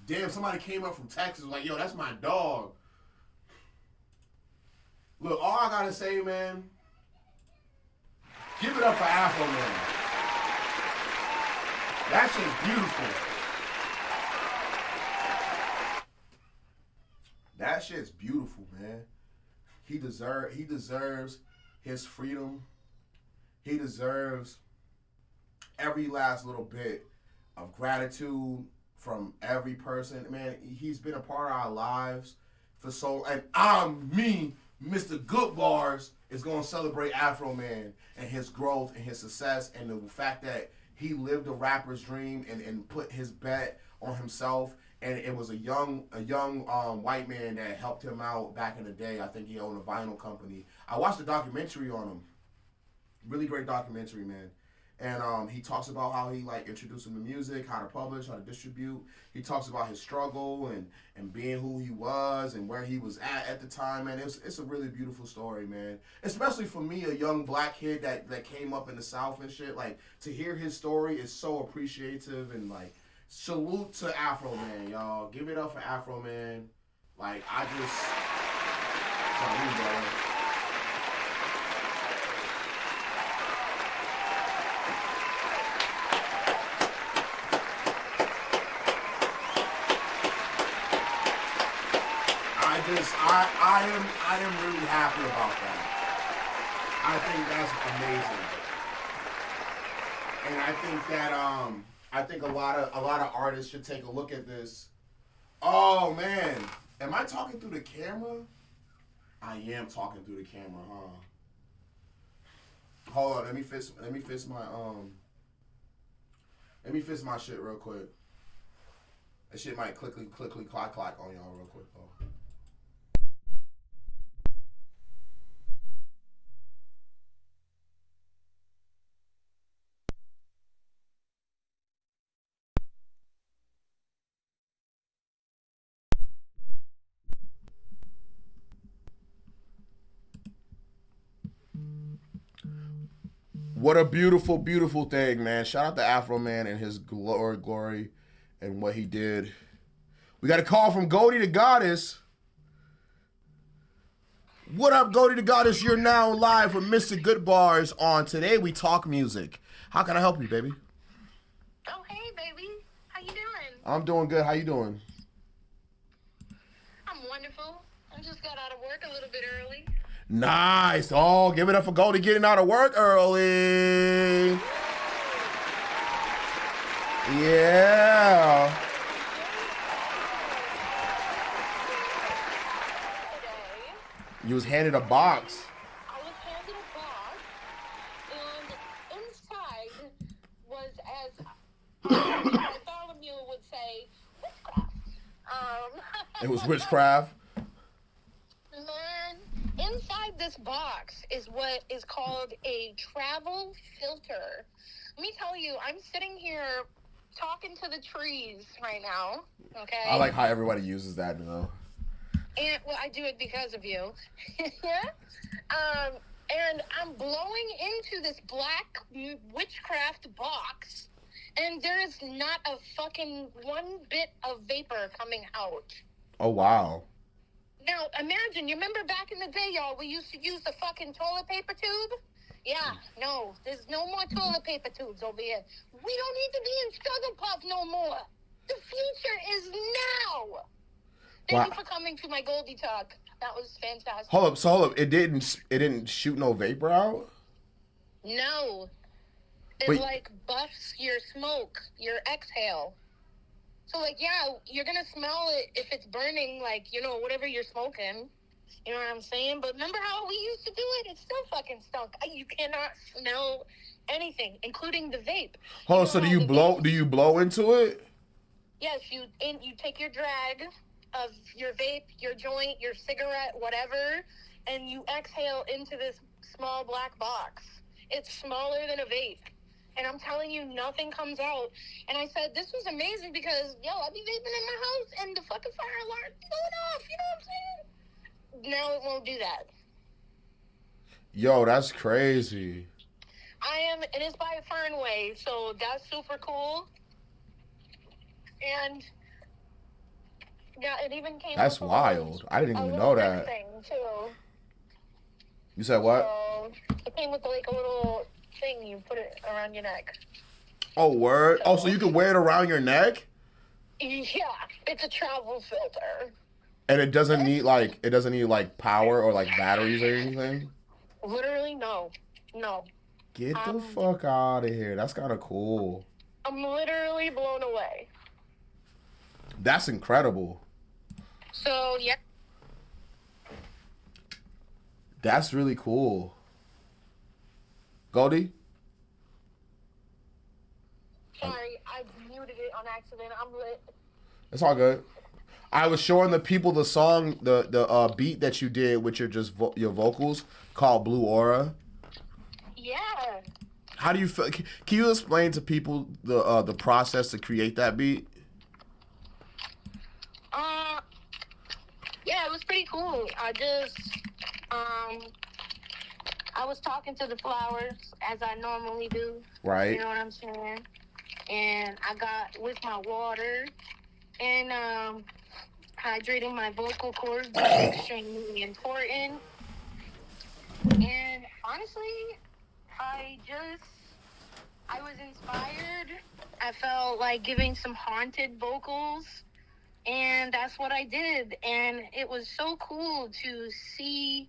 Damn, somebody came up from Texas like, yo, that's my dog. Look, all I gotta say, man, Give it up for Afro Man. That shit's beautiful. That shit's beautiful, man. He deserves his freedom. He deserves every last little bit of gratitude from every person. Man, he's been a part of our lives for so, and Mr. Goodbarz is going to celebrate Afro Man and his growth and his success and the fact that he lived a rapper's dream and put his bet on himself. And it was a young white man that helped him out back in the day. I think he owned a vinyl company. I watched a documentary on him. Really great documentary, man. And he talks about how he like introduced him to music, how to publish, how to distribute. He talks about his struggle and being who he was and where he was at the time, man. It's a really beautiful story, man. Especially for me, a young black kid that came up in the South and shit. Like, to hear his story is so appreciative and like, salute to Afro Man, y'all. Give it up for Afro Man. Like, I just... Salute, bro. I am really happy about that. I think that's amazing. And I think that, I think a lot of artists should take a look at this. Oh man, am I talking through the camera? I am talking through the camera, huh? Hold on, let me fix my shit real quick. That shit might clickly clack on y'all real quick though. What a beautiful, beautiful thing, man. Shout out to Afro Man and his glory and what he did. We got a call from Goldie the Goddess. What up, Goldie the Goddess? You're now live with Mr. Goodbarz on Today We Talk Music. How can I help you, baby? Oh, hey, baby. How you doing? I'm doing good. How you doing? I'm wonderful. I just got out of work a little bit early. Nice. Oh, give it up for Goldie getting out of work early. Yeah. You was handed a box. I was handed a box, and inside was, as Bartholomew would say, witchcraft. It was witchcraft. Man, inside this box is what is called a travel filter. Let me tell you, I'm sitting here talking to the trees right now, okay? I like how everybody uses that, though. And, well, I do it because of you. And I'm blowing into this black witchcraft box, and there's not a fucking one bit of vapor coming out. Oh, wow. Now, imagine, you remember back in the day, y'all, we used to use the fucking toilet paper tube? Yeah, no, there's no more toilet paper tubes over here. We don't need to be in Struggle Puff no more. The future is now. Thank you for coming to my Goldie Talk. That was fantastic. Hold up. It didn't shoot no vapor out? No. It like buffs your smoke, your exhale. So like, yeah, you're gonna smell it if it's burning, like, you know, whatever you're smoking. You know what I'm saying? But remember how we used to do it? It still fucking stunk. You cannot smell anything, including the vape. Hold on, so do you blow into it? Yes, you take your drag of your vape, your joint, your cigarette, whatever, and you exhale into this small black box. It's smaller than a vape. And I'm telling you, nothing comes out. And I said, this was amazing because, yo, I'll be vaping in my house and the fucking fire alarm's going off. You know what I'm saying? Now it won't do that. Yo, that's crazy. It is by Fernway, so that's super cool. And yeah, it even came. That's wild. I didn't even know that. Thing too. You said what? So it came with like a little thing. You put it around your neck. Oh, word. Oh, so you can wear it around your neck? Yeah, it's a travel filter. And it doesn't need like power or like batteries or anything? Literally, no. Get the fuck out of here. That's kind of cool. I'm literally blown away. That's incredible. So, yeah. That's really cool. Goldie? Sorry, I muted it on accident. I'm lit. It's all good. I was showing the people the song, the beat that you did with your your vocals called Blue Aura. Yeah. How do you feel? Can you explain to people the process to create that beat? Yeah, it was pretty cool. I was talking to the flowers as I normally do. Right. You know what I'm saying? And I got with my water and hydrating my vocal cords is extremely important. And honestly, I was inspired. I felt like giving some haunted vocals, and that's what I did. And it was so cool to see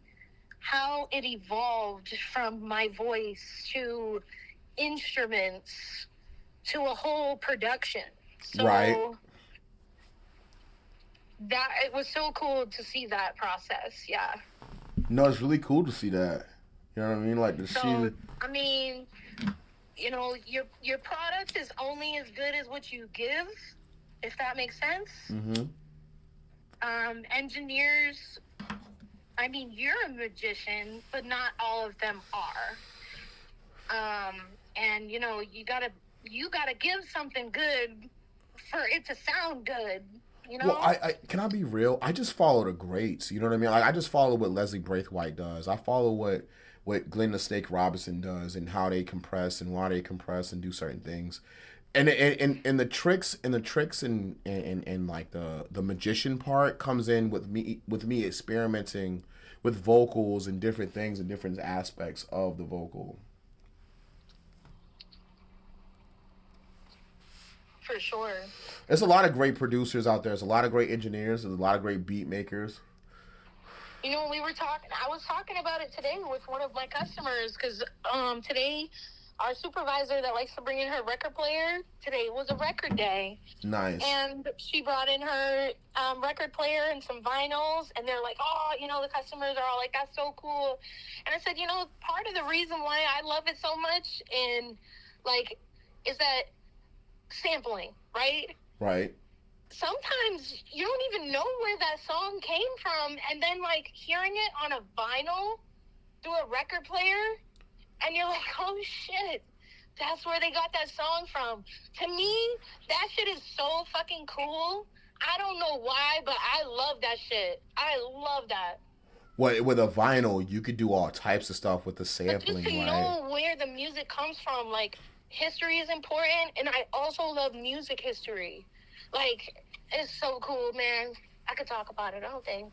how it evolved from my voice to instruments to a whole production. So right. That it was so cool to see that process. Yeah. No, it's really cool to see that. You know what I mean? Like to see. I mean, you know, your product is only as good as what you give, if that makes sense. Mm-hmm. Engineers, I mean, you're a magician, but not all of them are. And you know, you gotta give something good for it to sound good. You know? Well, I can I be real? I just follow the greats. You know what I mean? Like I just follow what Leslie Braithwaite does. I follow what Glenn the Snake Robinson does and how they compress and why they compress and do certain things. And the tricks and like the magician part comes in with me experimenting with vocals and different things and different aspects of the vocal. For sure. There's a lot of great producers out there. There's a lot of great engineers. There's a lot of great beat makers. You know, I was talking about it today with one of my customers because today our supervisor that likes to bring in her record player, today was a record day. Nice. And she brought in her record player and some vinyls, and they're like, oh, you know, the customers are all like, that's so cool. And I said, you know, part of the reason why I love it so much is that sampling, right? Right. Sometimes you don't even know where that song came from, and then like hearing it on a vinyl through a record player, and you're like, oh shit, that's where they got that song from. To me, that shit is so fucking cool. I don't know why, but I love that shit. I love that. Well, with a vinyl, you could do all types of stuff with the sampling, but just to right? know where the music comes from, like, history is important, and I also love music history. Like, it's so cool, man. I could talk about it all day.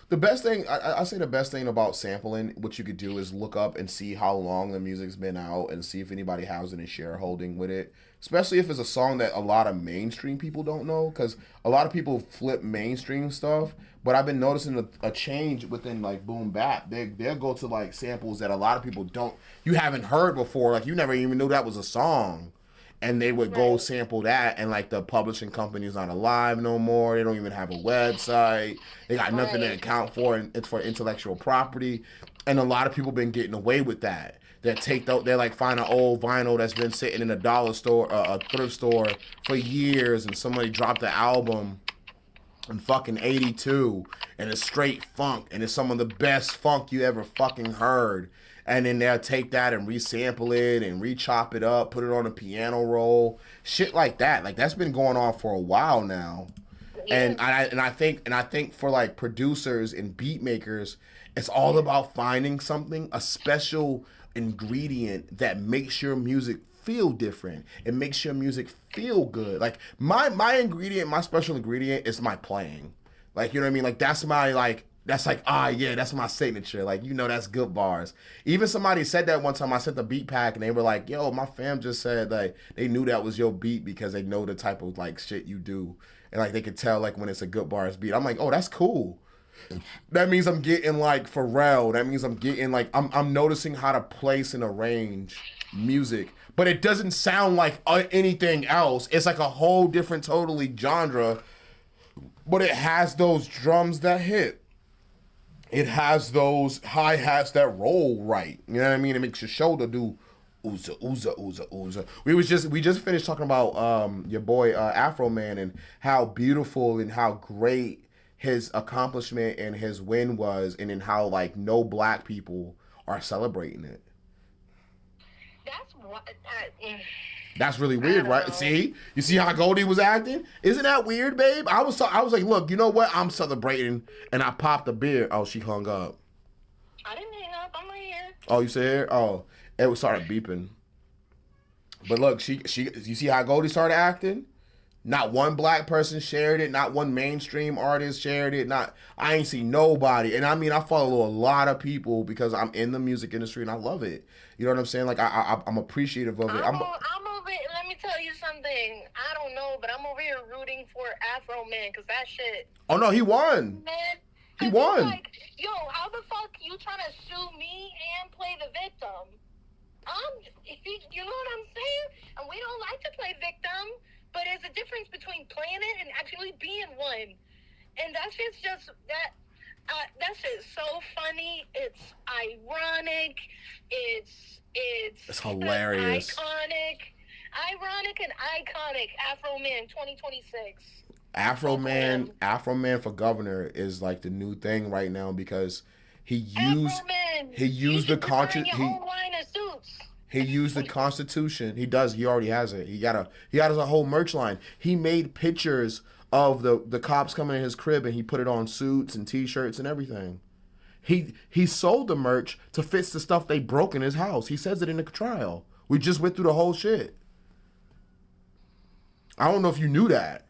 The best thing, I say the best thing about sampling, what you could do is look up and see how long the music's been out and see if anybody has any shareholding with it. Especially if it's a song that a lot of mainstream people don't know, because a lot of people flip mainstream stuff. But I've been noticing a change within like boom bap. They'll go to like samples that a lot of people you haven't heard before. Like you never even knew that was a song. And they would go sample that, and like the publishing company's not alive no more. They don't even have a website. They got nothing to account for, and it's for intellectual property. And a lot of people been getting away with that. They like find an old vinyl that's been sitting in a dollar store, a thrift store for years, and somebody dropped the album in fucking 82, and it's straight funk, and it's some of the best funk you ever fucking heard. And then they'll take that and resample it and re-chop it up, put it on a piano roll, shit like that. Like that's been going on for a while now. Yeah. And I think for like producers and beat makers, it's all about finding something, a special ingredient that makes your music feel different. It makes your music feel good. Like my ingredient, my special ingredient is my playing. Like, you know what I mean? Like that's my like that's like, yeah, that's my signature. Like, that's good bars. Even somebody said that one time. I sent the beat pack and they were like, yo, my fam just said like they knew that was your beat because they know the type of like shit you do. And like they could tell like when it's a Goodbarz beat. I'm like, oh, that's cool. That means I'm getting like Pharrell. That means I'm getting like I'm noticing how to place and arrange music. But it doesn't sound like anything else. It's like a whole different totally genre. But it has those drums that hit. It has those hi-hats that roll right. You know what I mean? It makes your shoulder do ooza, ooza, ooza, ooza. We just finished talking about your boy Afro Man and how beautiful and how great his accomplishment and his win was, and in how like no black people are celebrating it. That's what. That's really weird, right? See, you see how Goldie was acting? Isn't that weird, babe? I was like, look, you know what? I'm celebrating, and I popped a beer. Oh, she hung up. I didn't hang up. I'm right here. Oh, you said here? Oh, it started beeping. But look, you see how Goldie started acting? Not one black person shared it. Not one mainstream artist shared it. I ain't see nobody. And I mean, I follow a lot of people because I'm in the music industry and I love it. You know what I'm saying? Like I'm appreciative of it. I'm over it. Let me tell you something. I don't know, but I'm over here rooting for Afro Man because that shit. Oh no, he won. Man, he won. Like, yo, how the fuck you trying to sue me and play the victim? You know what I'm saying? And we don't like to play victim. But there's a difference between playing it and actually being one. And that shit's just, that shit's so funny. It's ironic. It's hilarious. Ironic and iconic. Afro Man 2026. Afro Man for governor is like the new thing right now because he used the conscious. He used the Constitution. He does. He already has it. He got a whole merch line. He made pictures of the cops coming in his crib and he put it on suits and T-shirts and everything. He sold the merch to fix the stuff they broke in his house. He says it in the trial. We just went through the whole shit. I don't know if you knew that.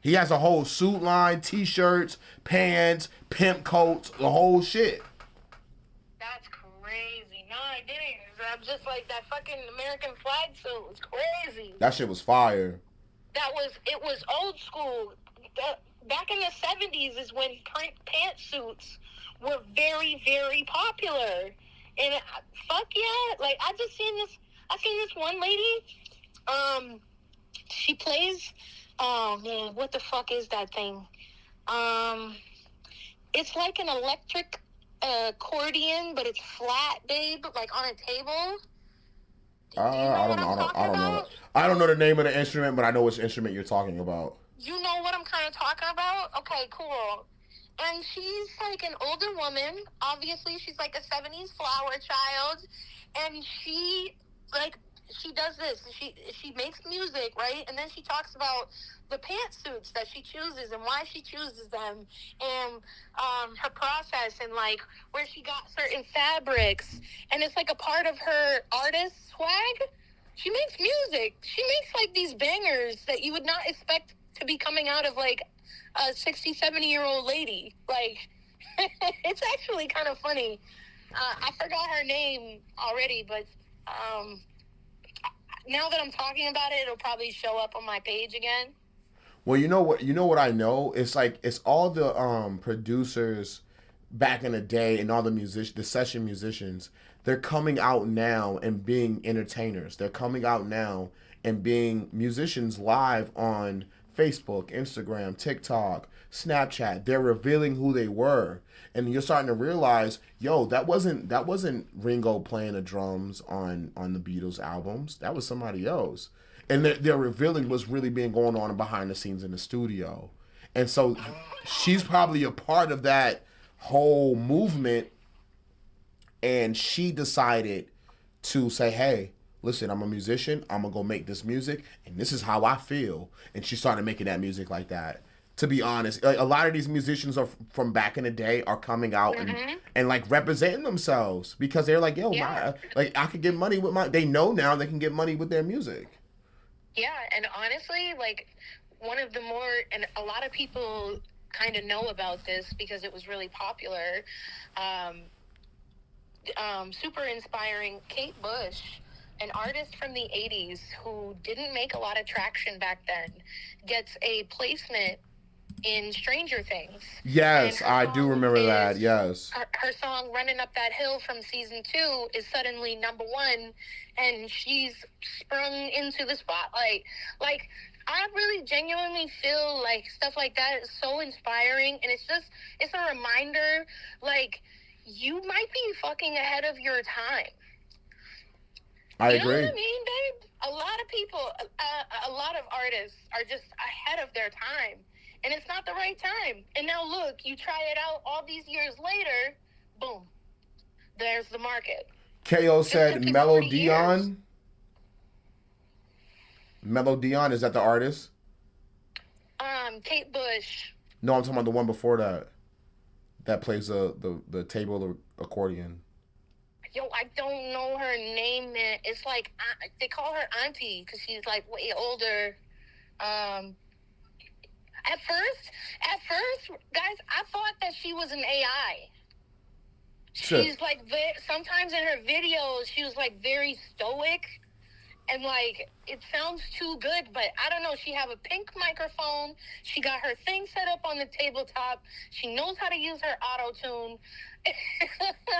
He has a whole suit line, T-shirts, pants, pimp coats, the whole shit. That's crazy. No, I didn't. I'm just like that fucking American flag suit was crazy. That shit was fire. It was old school. Back in the 70s is when print pantsuits were very, very popular. And fuck yeah, like I seen this one lady. She plays. Oh man, what the fuck is that thing? It's like an electric accordion, but it's flat, babe, like on a table. I don't know the name of the instrument, but I know which instrument you're talking about. You know what I'm kind of talking about? Okay, cool. And she's like an older woman. Obviously, she's like a 70s flower child, and she does this. She makes music, right? And then she talks about the pantsuits that she chooses and why she chooses them, and her process and like where she got certain fabrics. And it's like a part of her artist swag. She makes music. She makes like these bangers that you would not expect to be coming out of like a 60, 70-year-old lady. Like, it's actually kind of funny. I forgot her name already, but now that I'm talking about it, it'll probably show up on my page again. Well, you know what I know? It's like it's all the producers back in the day and all the session musicians. They're coming out now and being entertainers. They're coming out now and being musicians live on Facebook, Instagram, TikTok, Snapchat. They're revealing who they were. And you're starting to realize, yo, that wasn't Ringo playing the drums on the Beatles albums. That was somebody else. And they're revealing what's really been going on behind the scenes in the studio. And so she's probably a part of that whole movement. And she decided to say, hey, listen, I'm a musician. I'm going to go make this music. And this is how I feel. And she started making that music like that. To be honest, like, a lot of these musicians are from back in the day are coming out and like representing themselves because they're like, yo, I could get money with they know now they can get money with their music. Yeah, and honestly, like one of the more, and a lot of people kind of know about this because it was really popular. Super inspiring. Kate Bush, an artist from the 80s who didn't make a lot of traction back then, gets a placement in Stranger Things. Yes, I do remember that. Yes. Her song Running Up That Hill from season 2 is suddenly number 1, and she's sprung into the spotlight. Like, I really genuinely feel like stuff like that is so inspiring, and it's a reminder, like, you might be fucking ahead of your time. I agree. agree. You know what I mean, babe? A lot of people, a lot of artists are just ahead of their time. And it's not the right time. And now look, you try it out all these years later, boom, there's the market. KO said Mellow Dion. Mellow Dion, is that the artist? Kate Bush. No, I'm talking about the one before that. That plays the table accordion. Yo, I don't know her name, man. It's like, they call her auntie because she's like way older. At first, guys, I thought that she was an AI. Sure. She's like, sometimes in her videos, she was like very stoic. And like, it sounds too good, but I don't know. She have a pink microphone. She got her thing set up on the tabletop. She knows how to use her auto-tune.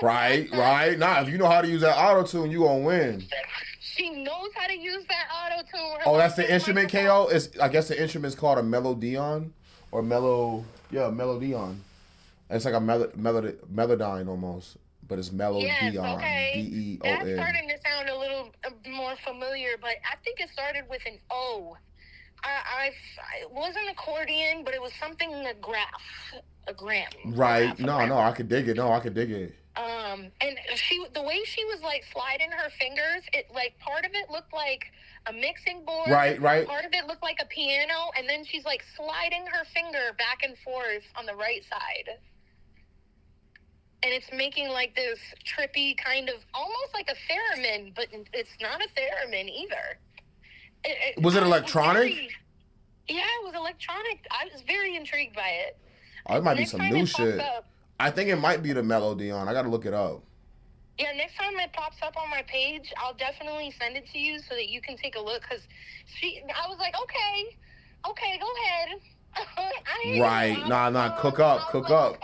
Right. Nah, if you know how to use that auto-tune, you gonna win. She knows how to use that auto-tune. Oh, that's the instrument, KO? I guess the instrument's called a Melodion or Melodion. It's like a Melodyne almost, but it's Melodion. Yes, okay. D-E-O-N. That's starting to sound a little more familiar, but I think it started with an O. It wasn't accordion, but it was something a gram. Right. No, I could dig it. And the way she was like sliding her fingers, it like part of it looked like a mixing board. Right. Part of it looked like a piano, and then she's like sliding her finger back and forth on the right side. And it's making like this trippy kind of, almost like a theremin, but it's not a theremin either. Was it electronic? Yeah, it was electronic. I was very intrigued by it. Oh, it might be some new shit. I think it might be the Melodion. I gotta look it up. Yeah, next time it pops up on my page, I'll definitely send it to you so that you can take a look. Because I was like, okay, go ahead. Right. Nah, cook up. Okay.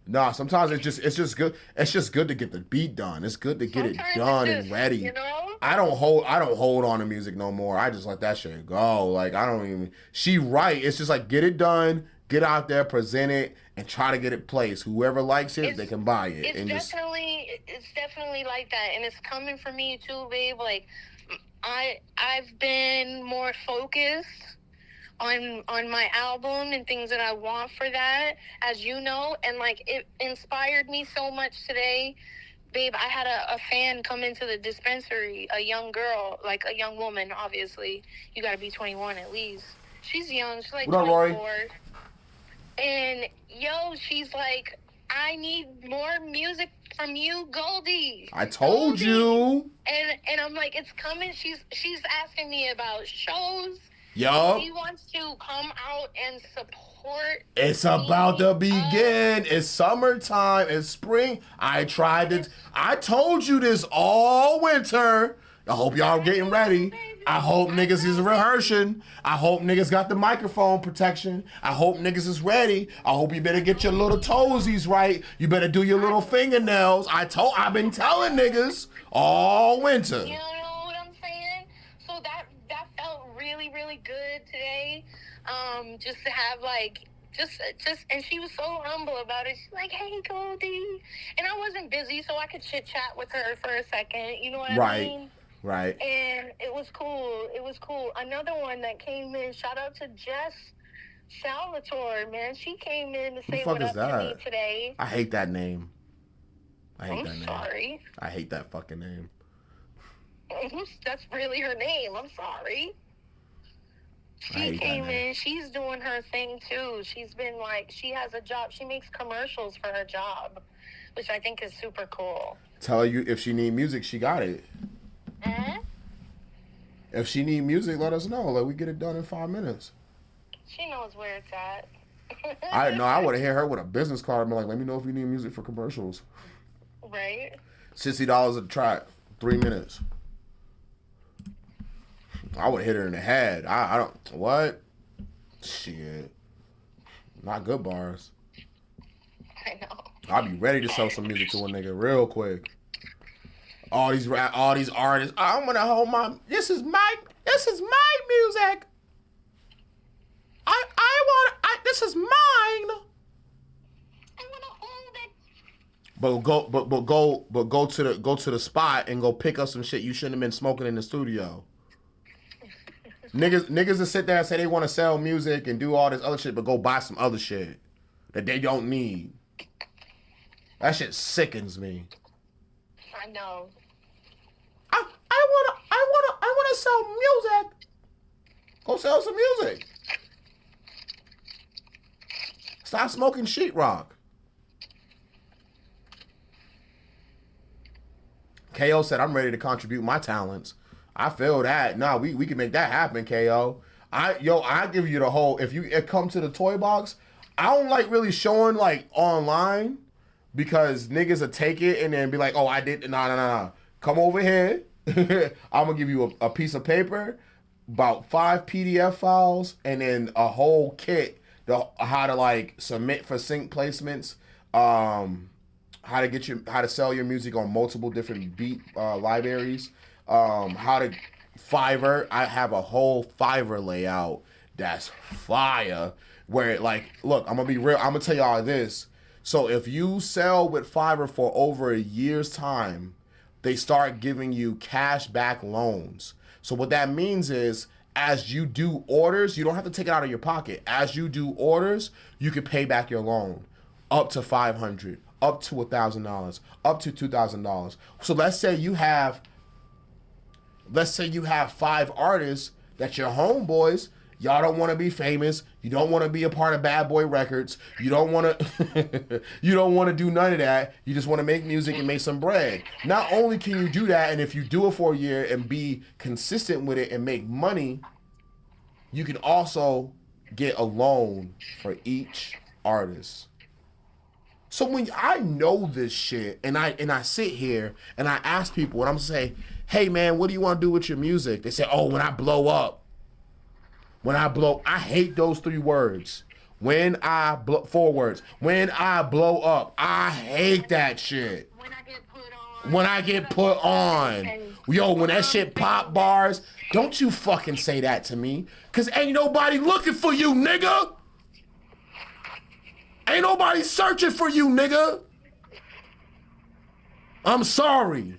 Nah, sometimes it's just good. It's just good to get the beat done. It's good to get it done and ready. You know? I don't hold on to music no more. I just let that shit go. Like, I don't even. She right. It's just like, get it done, get out there, present it, and try to get it placed. Whoever likes it, they can buy it. It's definitely like that, and it's coming for me too, babe. Like, I've been more focused on my album and things that I want for that, as you know, and like, it inspired me so much today. Babe, I had a fan come into the dispensary, a young girl, like a young woman, obviously. You gotta be 21 at least. She's young, she's like 24. And she's like, I need more music from you, Goldie. I told you. And I'm like, it's coming. She's asking me about shows. Yup. She wants to come out and support. It's about to begin. It's summertime. It's spring. I told you this all winter. I hope y'all getting ready. I hope niggas is rehearsing. I hope niggas got the microphone protection. I hope niggas is ready. I hope you better get your little toesies right. You better do your little fingernails. I've been telling niggas all winter. You know what I'm saying? So that felt really, really good today. Just to have like, just, and she was so humble about it. She's like, hey, Goldie. And I wasn't busy, so I could chit chat with her for a second. You know what I mean? Right. And it was cool. Another one that came in, shout out to Jess Salvatore, man. She came in to say what up to me today. I hate that name. I'm sorry. I hate that fucking name. That's really her name. I'm sorry. She came in. She's doing her thing, too. She's been like, she has a job. She makes commercials for her job, which I think is super cool. Tell her if she need music, she got it. If she need music, let us know. Like, we get it done in 5 minutes. She knows where it's at. I would have hit her with a business card and be like, let me know if you need music for commercials. Right? $60 a track, 3 minutes. I would have hit her in the head. I don't, what? Shit. Not good bars. I know. I'll be ready to sell some music to a nigga real quick. All these artists, I'm gonna hold my, this is my music. This is mine. I wanna hold it. But go to the spot and go pick up some shit you shouldn't have been smoking in the studio. Niggas that sit there and say they want to sell music and do all this other shit, but go buy some other shit that they don't need. That shit sickens me. I know. I wanna sell music. Go sell some music. Stop smoking sheetrock. KO said, I'm ready to contribute my talents. I feel that. Nah, we can make that happen, KO. I give you the whole, if you come to the toy box, I don't like really showing like online because niggas will take it and then be like, oh, I did, nah. Come over here. I'm gonna give you a piece of paper, about 5 PDF files, and then a whole kit, how to like submit for sync placements, how to sell your music on multiple different beat libraries, how to Fiverr. I have a whole Fiverr layout that's fire. Where like, look, I'm gonna be real. I'm gonna tell y'all this. So if you sell with Fiverr for over a year's time, they start giving you cash back loans. So what that means is, as you do orders, you don't have to take it out of your pocket. As you do orders, you can pay back your loan up to $500, up to $1,000, up to $2,000. So let's say you have 5 artists that your homeboys, y'all don't want to be famous. You don't want to be a part of Bad Boy Records. You don't want to you don't want to do none of that. You just want to make music and make some bread. Not only can you do that, and if you do it for a year and be consistent with it and make money, you can also get a loan for each artist. So when I know this shit and I sit here and I ask people and I'm saying, hey man, what do you want to do with your music? They say, oh, when I blow up. I hate those 3 words. 4 words. When I blow up. I hate that shit. When I get put on. Yo, when that shit pop bars, don't you fucking say that to me. Cause ain't nobody looking for you, nigga. Ain't nobody searching for you, nigga. I'm sorry.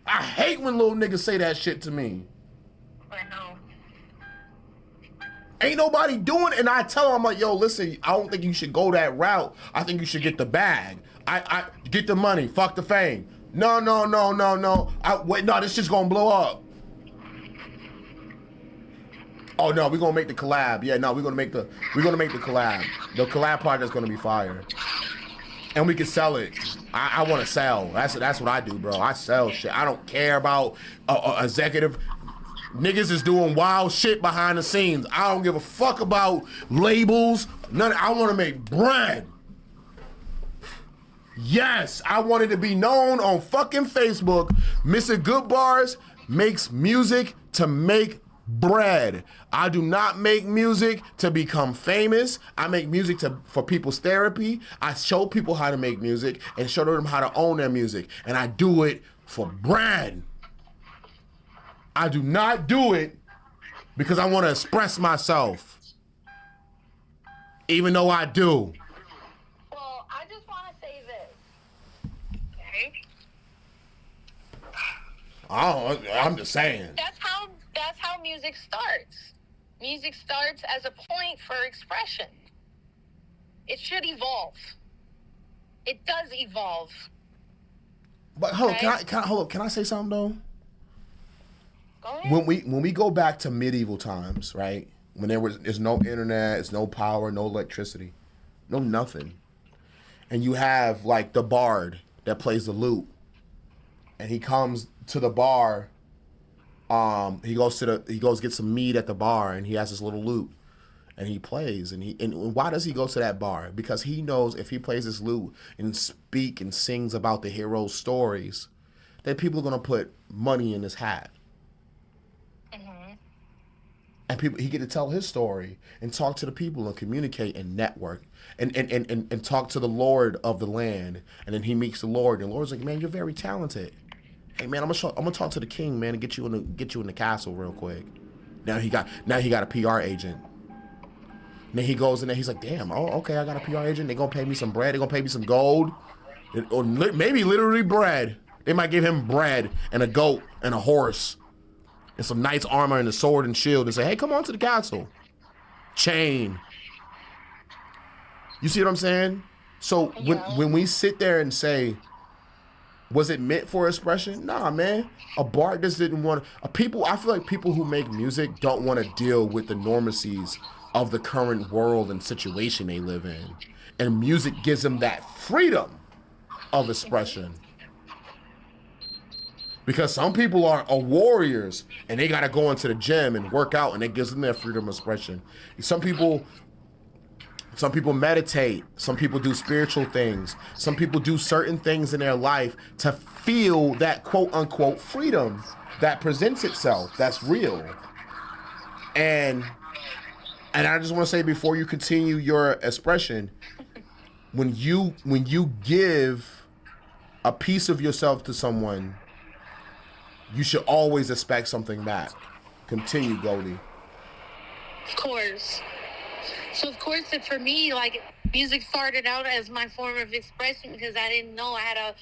I hate when little niggas say that shit to me. I know. Ain't nobody doing it. And I tell them, I'm like, yo, listen, I don't think you should go that route. I think you should get the bag. I get the money. Fuck the fame. No. This shit's gonna blow up. Oh no, we're gonna make the collab. Yeah, no, we're gonna make the collab. The collab part is gonna be fire. And we can sell it. I wanna sell. That's what I do, bro. I sell shit. I don't care about executive. Niggas is doing wild shit behind the scenes. I don't give a fuck about labels. None. I want to make bread. Yes, I wanted to be known on fucking Facebook. Mr.Goodbarz makes music to make bread. I do not make music to become famous. I make music for people's therapy. I show people how to make music and show them how to own their music. And I do it for bread. I do not do it because I want to express myself. Even though I do. Well, I just want to say this. Okay? I'm just saying. That's how music starts. Music starts as a point for expression. It should evolve. It does evolve. But hold on, can I say something though? Go ahead. When we go back to medieval times, right? When there's no internet, there's no power, no electricity, no nothing. And you have like the bard that plays the lute. And he comes to the bar. He goes get some mead at the bar and he has this little lute. and he plays, and why does he go to that bar? Because he knows if he plays his lute and speak and sings about the hero's stories, that people are gonna put money in his hat. And he get to tell his story and talk to the people and communicate and network and talk to the Lord of the land. And then he meets the Lord, and the Lord's like, man, you're very talented. Hey man, I'm gonna talk to the king, man, and get you in the castle real quick. Now he got a PR agent. And then he goes in there, he's like, damn, oh okay, I got a PR agent. They gonna pay me some bread. They gonna pay me some gold, or maybe literally bread. They might give him bread and a goat and a horse and some knight's armor and a sword and shield and say, hey, come on to the castle. Chain. You see what I'm saying? So when we sit there and say, was it meant for expression? Nah, man. A bard just didn't want to. I feel like people who make music don't want to deal with the normacies of the current world and situation they live in. And music gives them that freedom of expression. Because some people are warriors and they got to go into the gym and work out, and it gives them their freedom of expression. Some people meditate. Some people do spiritual things. Some people do certain things in their life to feel that quote unquote freedom that presents itself. That's real. And I just want to say, before you continue your expression, when you give a piece of yourself to someone, you should always expect something back. Continue, Goldie. Of course. So of course, for me, like, music started out as my form of expression because I didn't know I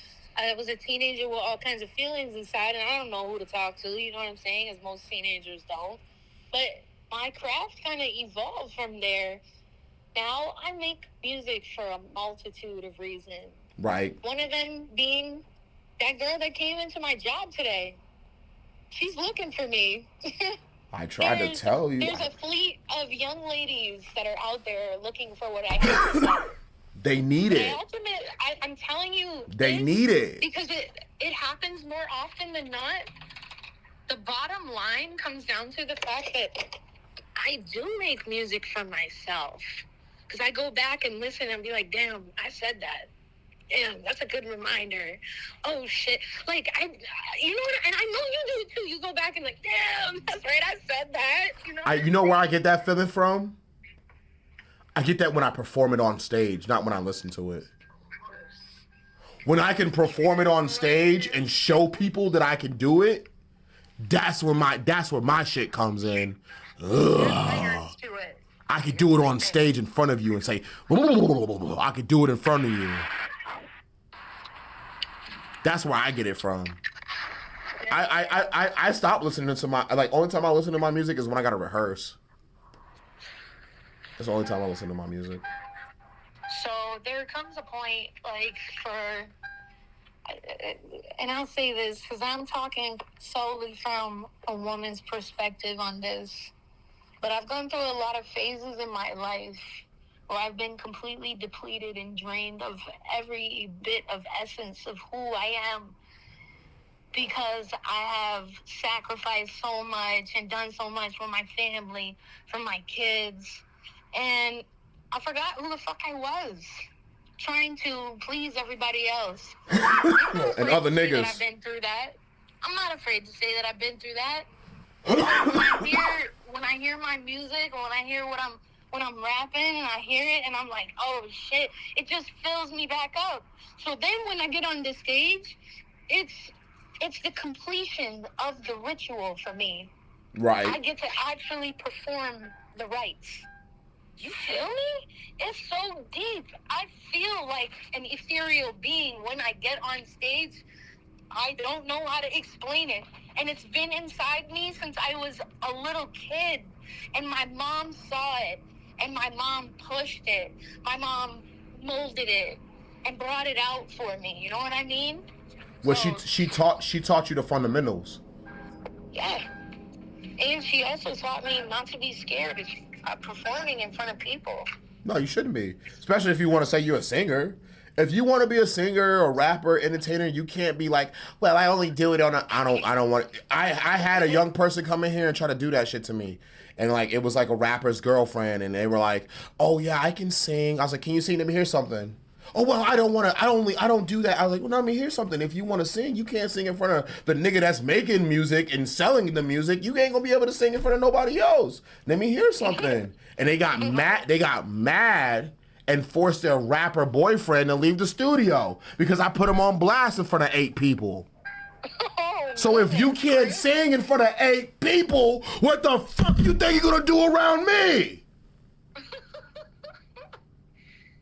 was a teenager with all kinds of feelings inside, and I don't know who to talk to. You know what I'm saying? As most teenagers don't. But my craft kind of evolved from there. Now I make music for a multitude of reasons. Right. One of them being that girl that came into my job today. She's looking for me. I tried to tell you. There's a fleet of young ladies that are out there looking for what I have to say. They need it. I'm telling you. They need it. Because it happens more often than not. The bottom line comes down to the fact that I do make music for myself. Because I go back and listen and be like, damn, I said that. Damn, that's a good reminder. Oh, shit. Like, you know what? And I know you do it too. You go back and like, damn, that's right, I said that. You know where I get that feeling from? I get that when I perform it on stage, not when I listen to it. When I can perform it on stage and show people that I can do it, that's where my shit comes in. Ugh. I could do it on stage in front of you and say, I could do it in front of you. That's where I get it from. I stopped listening to my, only time I listen to my music is when I gotta rehearse. That's the only time I listen to my music. So there comes a point, and I'll say this because I'm talking solely from a woman's perspective on this, but I've gone through a lot of phases in my life where I've been completely depleted and drained of every bit of essence of who I am, because I have sacrificed so much and done so much for my family, for my kids, and I forgot who the fuck I was, trying to please everybody else. And other niggas. I've been through that. I'm not afraid to say that I've been through that. When I hear my music, or when I hear when I'm rapping and I hear it and I'm like, oh shit, it just fills me back up. So then when I get on the stage, it's the completion of the ritual for me. Right. I get to actually perform the rites. You feel me? It's so deep. I feel like an ethereal being when I get on stage. I don't know how to explain it. And it's been inside me since I was a little kid. And my mom saw it. And my mom pushed it. My mom molded it and brought it out for me. You know what I mean? Well, so, she taught you the fundamentals. Yeah. And she also taught me not to be scared of performing in front of people. No, you shouldn't be. Especially if you want to say you're a singer. If you want to be a singer or rapper, entertainer, you can't be like, well, I only do it on a, I don't want, I had a young person come in here and try to do that shit to me. And like, it was like a rapper's girlfriend. And they were like, oh yeah, I can sing. I was like, can you sing? Let me hear something. Oh, well, I don't do that. I was like, well, let me hear something. If you want to sing, you can't sing in front of the nigga that's making music and selling the music. You ain't gonna be able to sing in front of nobody else. Let me hear something. And they got mad and forced their rapper boyfriend to leave the studio because I put him on blast in front of 8 people. So if you can't sing in front of 8 people, what the fuck you think you're gonna do around me?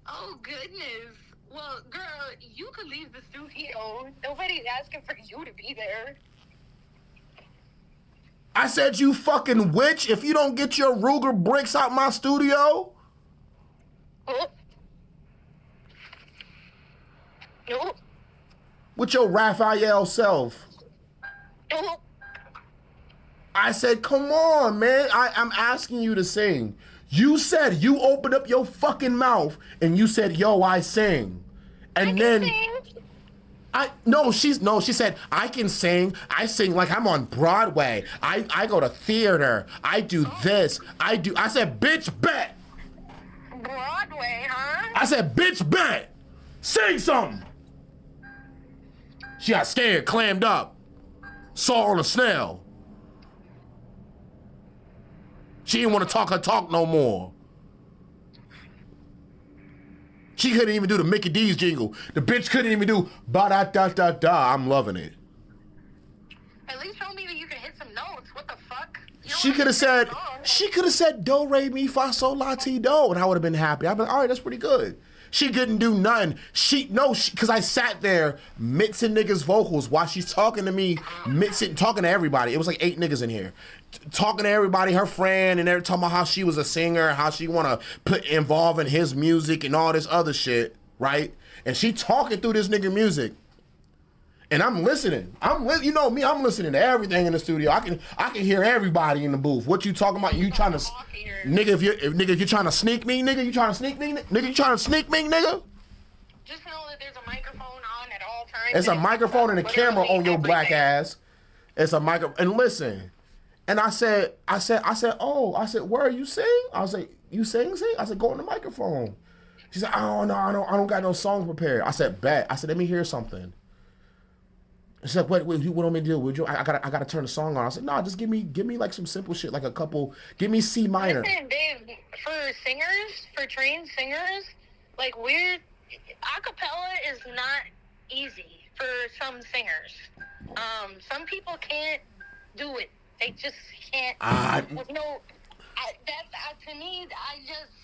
Oh, goodness. Well, girl, you could leave the studio. Nobody's asking for you to be there. I said, you fucking witch, if you don't get your Ruger bricks out my studio. Oh. No. With your Raphael self. No. I said, come on, man. I'm asking you to sing. You said you opened up your fucking mouth and you said, yo, I sing. And then she said, I can sing. I sing like I'm on Broadway. I go to theater. I do this. I said, bitch, bet. Broadway, huh? I said, bitch, bet. Sing something. She got scared, clammed up. Saw on a snail. She didn't want to talk her talk no more. She couldn't even do the Mickey D's jingle. The bitch couldn't even do ba-da-da-da-da. I'm loving it. At least show me that you can hit some notes. What the fuck? She could have said do, re, mi, fa, sol, la, ti, do, and I would have been happy. I'd been, all right, that's pretty good. She couldn't do nothing. Because I sat there mixing niggas' vocals while she's talking to me, talking to everybody. It was like 8 niggas in here. Talking to everybody, her friend, and they're talking about how she was a singer, how she want to involve in his music and all this other shit, right? And she talking through this nigga music. And I'm listening. You know me, I'm listening to everything in the studio. I can hear everybody in the booth. What you talking about? You trying to nigga, if you're trying to sneak me, nigga, you trying to sneak me, nigga, you trying to sneak me, nigga? Just know that there's a microphone on at all times. It's a microphone and a camera on your black ass. It's a micro. And listen. And I said, where are you sing? I was like, you sing? I said, go on the microphone. She said, oh no, I don't got no songs prepared. I said, bet. I said, let me hear something. She said, what do you want me to do? I gotta turn the song on. I said, no, just give me like some simple shit, like a couple. Give me C minor. Listen, babe, for singers, for trained singers, like acapella is not easy for some singers. Some people can't do it. They just can't. To me,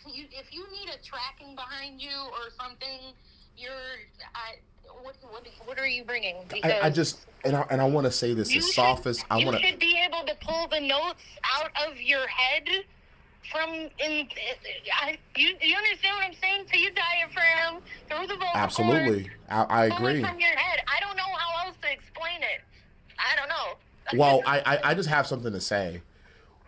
if you need a tracking behind you or something, what are you bringing? Because I want to say this as soft as I want to. You should be able to pull the notes out of your head from you understand what I'm saying? To your diaphragm, through the vocal Absolutely. cords, I agree. from your head. I don't know how else to explain it. I don't know. Well, I just have something to say.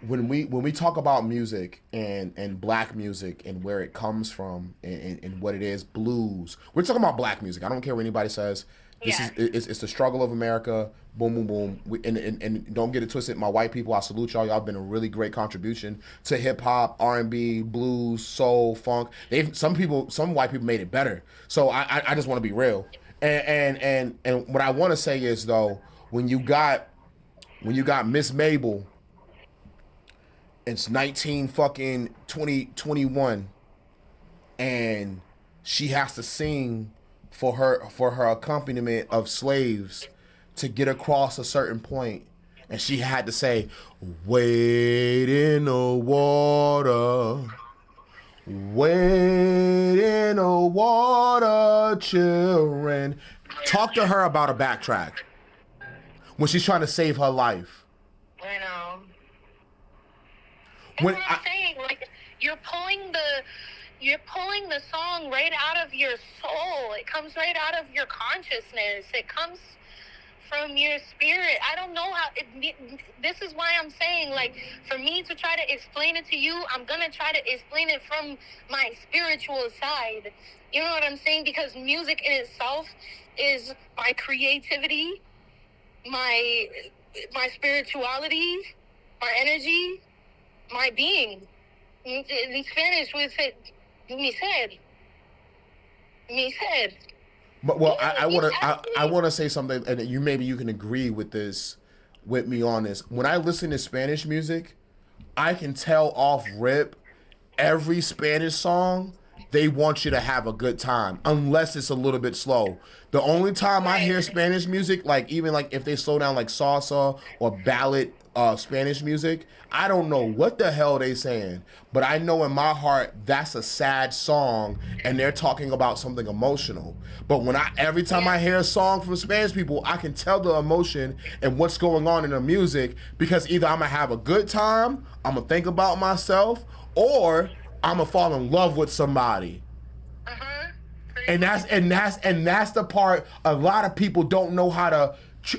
When we talk about music and black music and where it comes from and what it is, blues. We're talking about black music. I don't care what anybody says. It's the struggle of America. Boom, boom, boom. And don't get it twisted. My white people, I salute y'all. Y'all have been a really great contribution to hip hop, R&B, blues, soul, funk. Some white people made it better. So I just want to be real. And what I want to say is though, when you got Miss Mabel. It's 2021, and she has to sing for her accompaniment of slaves to get across a certain point, and she had to say, "Wade in the water, wade in the water, children." Talk to her about a backtrack when she's trying to save her life. I know. That's what I'm saying. Like you're pulling the song right out of your soul. It comes right out of your consciousness. It comes from your spirit. I don't know how this is why I'm saying, like, for me to try to explain it to you, I'm gonna try to explain it from my spiritual side. You know what I'm saying? Because music in itself is my creativity, my spirituality, my energy, my being. In Spanish we say mi ser. But well, I want to say something, and maybe you can agree with me on this. When I listen to Spanish music, I can tell off rip every Spanish song they want you to have a good time, unless it's a little bit slow. The only time I hear Spanish music, like even like if they slow down like salsa or ballad Spanish music, I don't know what the hell they saying, but I know in my heart that's a sad song and they're talking about something emotional. But every time I hear a song from Spanish people, I can tell the emotion and what's going on in the music, because either I'm gonna have a good time, I'm gonna think about myself, or I'm gonna fall in love with somebody. And that's the part a lot of people don't know how to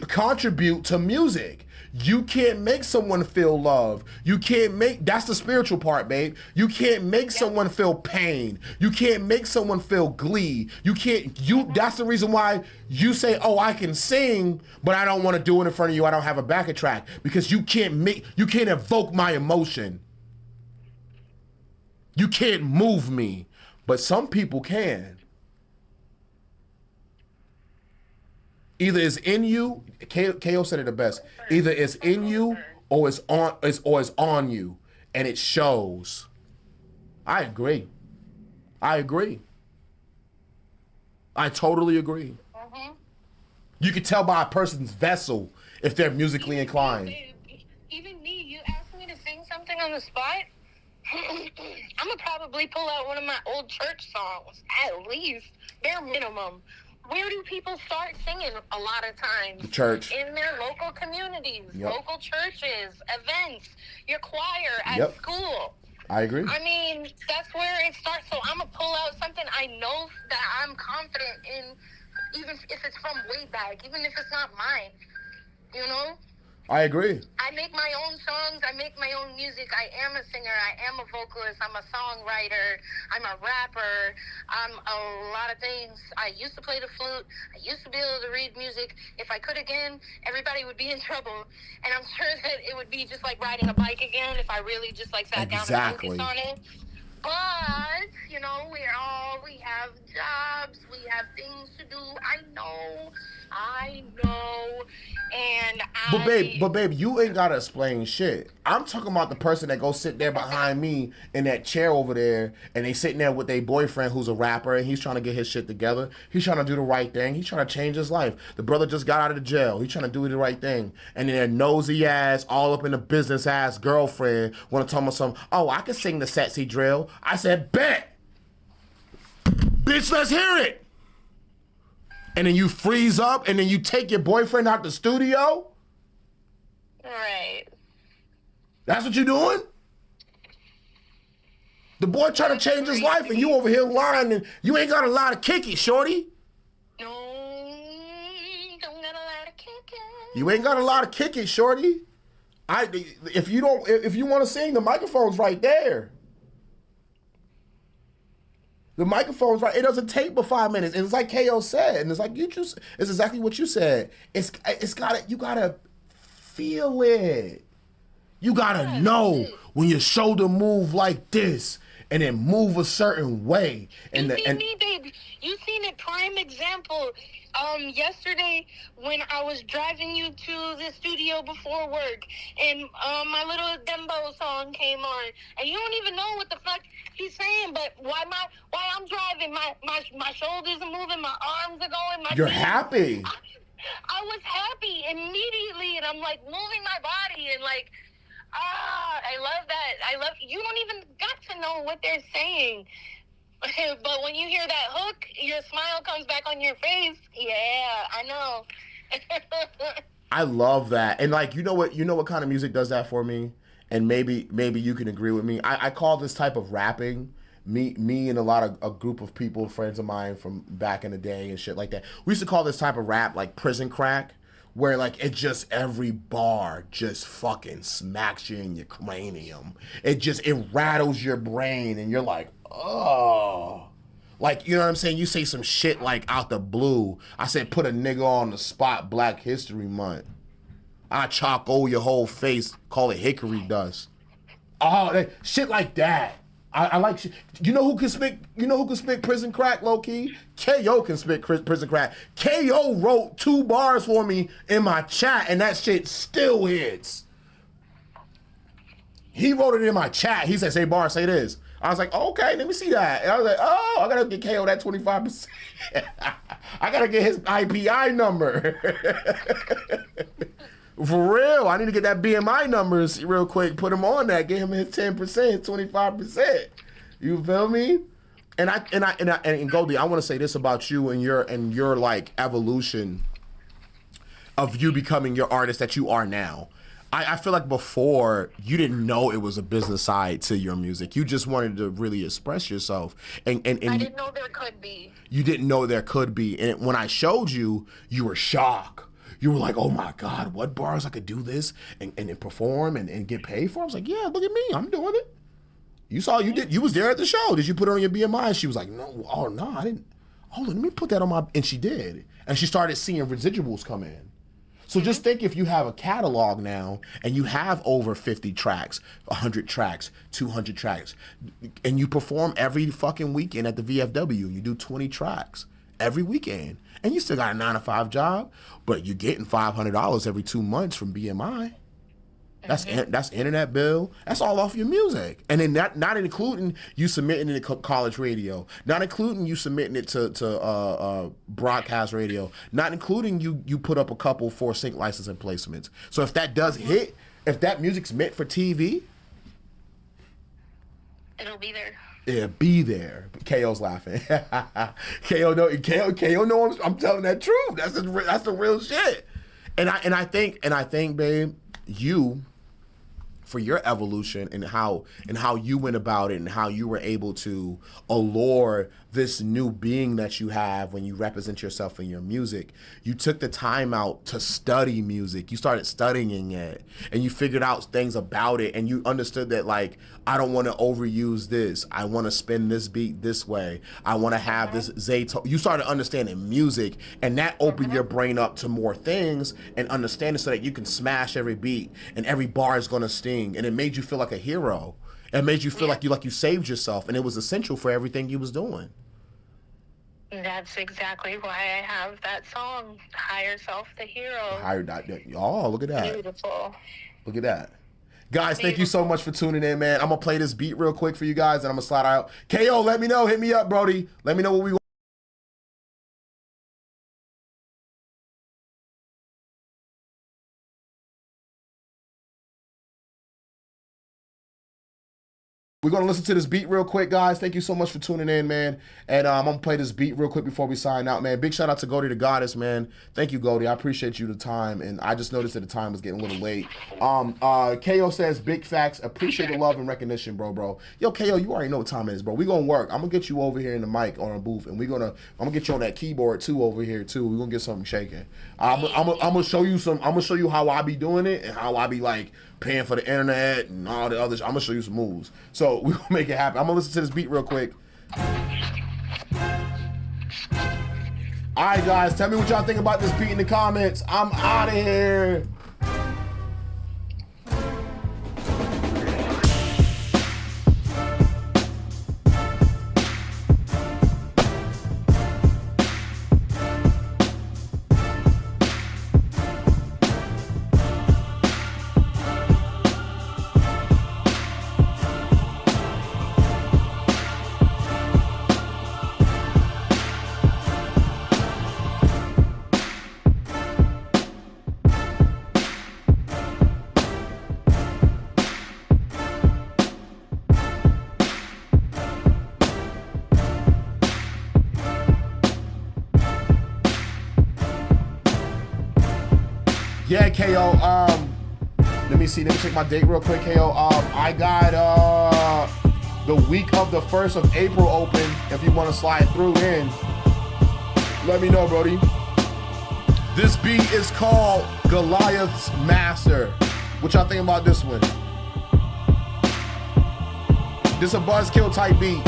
contribute to music. You can't make someone feel love. That's the spiritual part, babe. You can't make someone feel pain. You can't make someone feel glee. That's the reason why you say, oh, I can sing, but I don't want to do it in front of you. I don't have a backup track, because you can't evoke my emotion. You can't move me, but some people can. Either it's in you, KO said it the best. Either it's in you or it's on you, and it shows. I agree. I totally agree. You can tell by a person's vessel if they're musically inclined. Even me, you asked me to sing something on the spot, I'm gonna probably pull out one of my old church songs, at least, bare minimum. Where do people start singing a lot of times? The church. In their local communities, local churches, events, your choir at school. I agree. I mean, that's where it starts. So I'm going to pull out something I know that I'm confident in, even if it's from way back, even if it's not mine, you know? I agree. I make my own songs. I make my own music. I am a singer. I am a vocalist. I'm a songwriter. I'm a rapper. I'm a lot of things. I used to play the flute. I used to be able to read music. If I could again, everybody would be in trouble. And I'm sure that it would be just like riding a bike again if I really just like sat down and focused on it. But, you know, we have jobs. We have things to do. I know. And But babe, you ain't gotta explain shit. I'm talking about the person that goes sit there behind me in that chair over there, and they sitting there with their boyfriend who's a rapper, and he's trying to get his shit together. He's trying to do the right thing. He's trying to change his life. The brother just got out of the jail. He's trying to do the right thing. And then their nosy ass, all up in the business ass girlfriend want to tell me something. Oh, I can sing the sexy drill. I said, bet. Bitch, let's hear it. And then you freeze up, and then you take your boyfriend out the studio? Right. That's what you doing? The boy trying to change his life, and you over here lying, and you ain't got a lot of kick it, shorty. No, don't got a lot of kick it. You ain't got a lot of kick it, shorty. If you want to sing, the microphone's right there. The microphone's right. It doesn't take but 5 minutes. And it's like KO said, and it's like it's exactly what you said. You gotta feel it. You gotta know when your shoulder move like this and then move a certain way. You me, baby. You seen a prime example. Yesterday when I was driving you to the studio before work, and my little Dembo song came on, and you don't even know what the fuck he's saying, but while I'm driving, my shoulders are moving, my arms are going, You're happy. I was happy immediately, and I'm like moving my body, and like, I love that. You don't even got to know what they're saying. But when you hear that hook, your smile comes back on your face. Yeah, I know. I love that. And like, you know what kind of music does that for me? And maybe you can agree with me. I call this type of rapping, me and a group of people, friends of mine from back in the day and shit like that. We used to call this type of rap like prison crack, where like it just every bar just fucking smacks you in your cranium. It rattles your brain and you're like, oh. Like, you know what I'm saying? You say some shit like out the blue. I said, put a nigga on the spot, Black History Month. I charcoal your whole face, call it hickory dust. Oh, shit like that. I like shit. You know who can spit prison crack, low key? KO can spit prison crack. KO wrote 2 bars for me in my chat, and that shit still hits. He wrote it in my chat. He said, say bar, say this. I was like, okay, let me see that. And I was like, oh, I gotta get KO that 25%. I gotta get his IPI number. For real, I need to get that BMI numbers real quick, put him on that, get him his 10%, 25%. You feel me? And Goldie, I want to say this about you and your like evolution of you becoming your artist that you are now. I feel like before you didn't know it was a business side to your music. You just wanted to really express yourself. And I didn't know there could be. You didn't know there could be. And when I showed you, you were shocked. You were like, oh my God, what bars I could do this and perform and get paid for? I was like, yeah, look at me, I'm doing it. You was there at the show. Did you put it on your BMI? And she was like, no, I didn't. Oh, let me put that on my, and she did. And she started seeing residuals come in. So just think if you have a catalog now and you have over 50 tracks, 100 tracks, 200 tracks, and you perform every fucking weekend at the VFW and you do 20 tracks every weekend and you still got a 9-to-5 job, but you're getting $500 every 2 months from BMI. That's internet bill. That's all off your music. And then not including you submitting it to college radio, not including you submitting it to broadcast radio, not including you put up a couple for sync license and placements. So if that does hit, if that music's meant for TV, it'll be there. Yeah, be there. KO's laughing. KO know I'm telling that truth. That's the real shit. And I think, babe, you, for your evolution and how you went about it and how you were able to allure this new being that you have when you represent yourself in your music. You took the time out to study music. You started studying it and you figured out things about it and you understood that, like, I don't want to overuse this. I want to spin this beat this way. I want to have this Zato. You started understanding music and that opened your brain up to more things and understanding so that you can smash every beat and every bar is going to sting, and it made you feel like a hero. It made you feel like you saved yourself, and it was essential for everything you was doing. That's exactly why I have that song, Higher Self the Hero. Oh, look at that. Beautiful. Look at that. Guys, thank you so much for tuning in, man. I'm going to play this beat real quick for you guys, and I'm going to slide out. KO, let me know. Hit me up, Brody. Let me know what we want. We're going to listen to this beat real quick, guys. Thank you so much for tuning in, man. And I'm going to play this beat real quick before we sign out, man. Big shout out to Goldie the Goddess, man. Thank you, Goldie. I appreciate you the time. And I just noticed that the time was getting a little late. KO says, big facts. Appreciate the love and recognition, bro. Yo, KO, you already know what time it is, bro. We're going to work. I'm going to get you over here in the mic on a booth. And I'm going to get you on that keyboard, too, over here, too. We're going to get something shaking. I'm going to show you how I be doing it and how I be, like, paying for the internet and all the others. I'm gonna show you some moves. So we're gonna make it happen. I'm gonna listen to this beat real quick. All right, guys, tell me what y'all think about this beat in the comments. I'm out of here. Yeah, KO. Let me check my date real quick, KO. I got the week of the 1st of April open. If you want to slide through in, let me know, Brody. This beat is called Goliath's Master. What y'all think about this one? This a buzzkill type beat.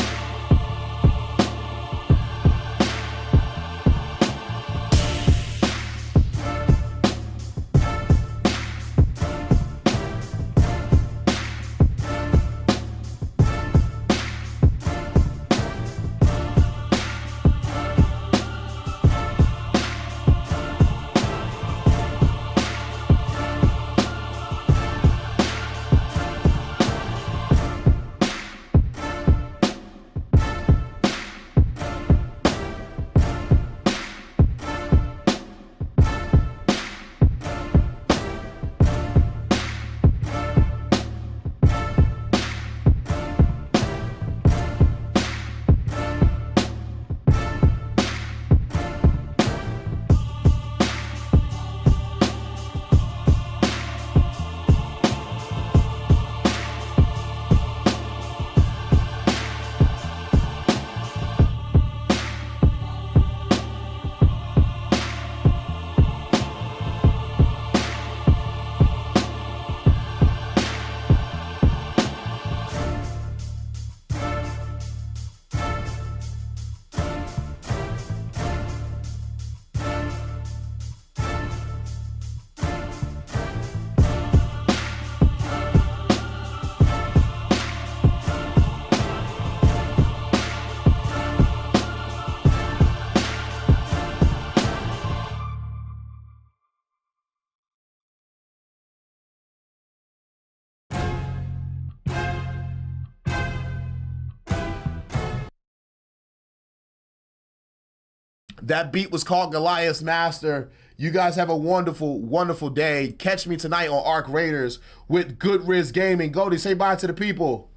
That beat was called Goliath's Master. You guys have a wonderful, wonderful day. Catch me tonight on Arc Raiders with Goodbarz Gaming. Goldie, say bye to the people.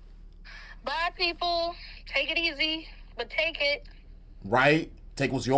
Bye, people. Take it easy, but take it. Right? Take what's yours.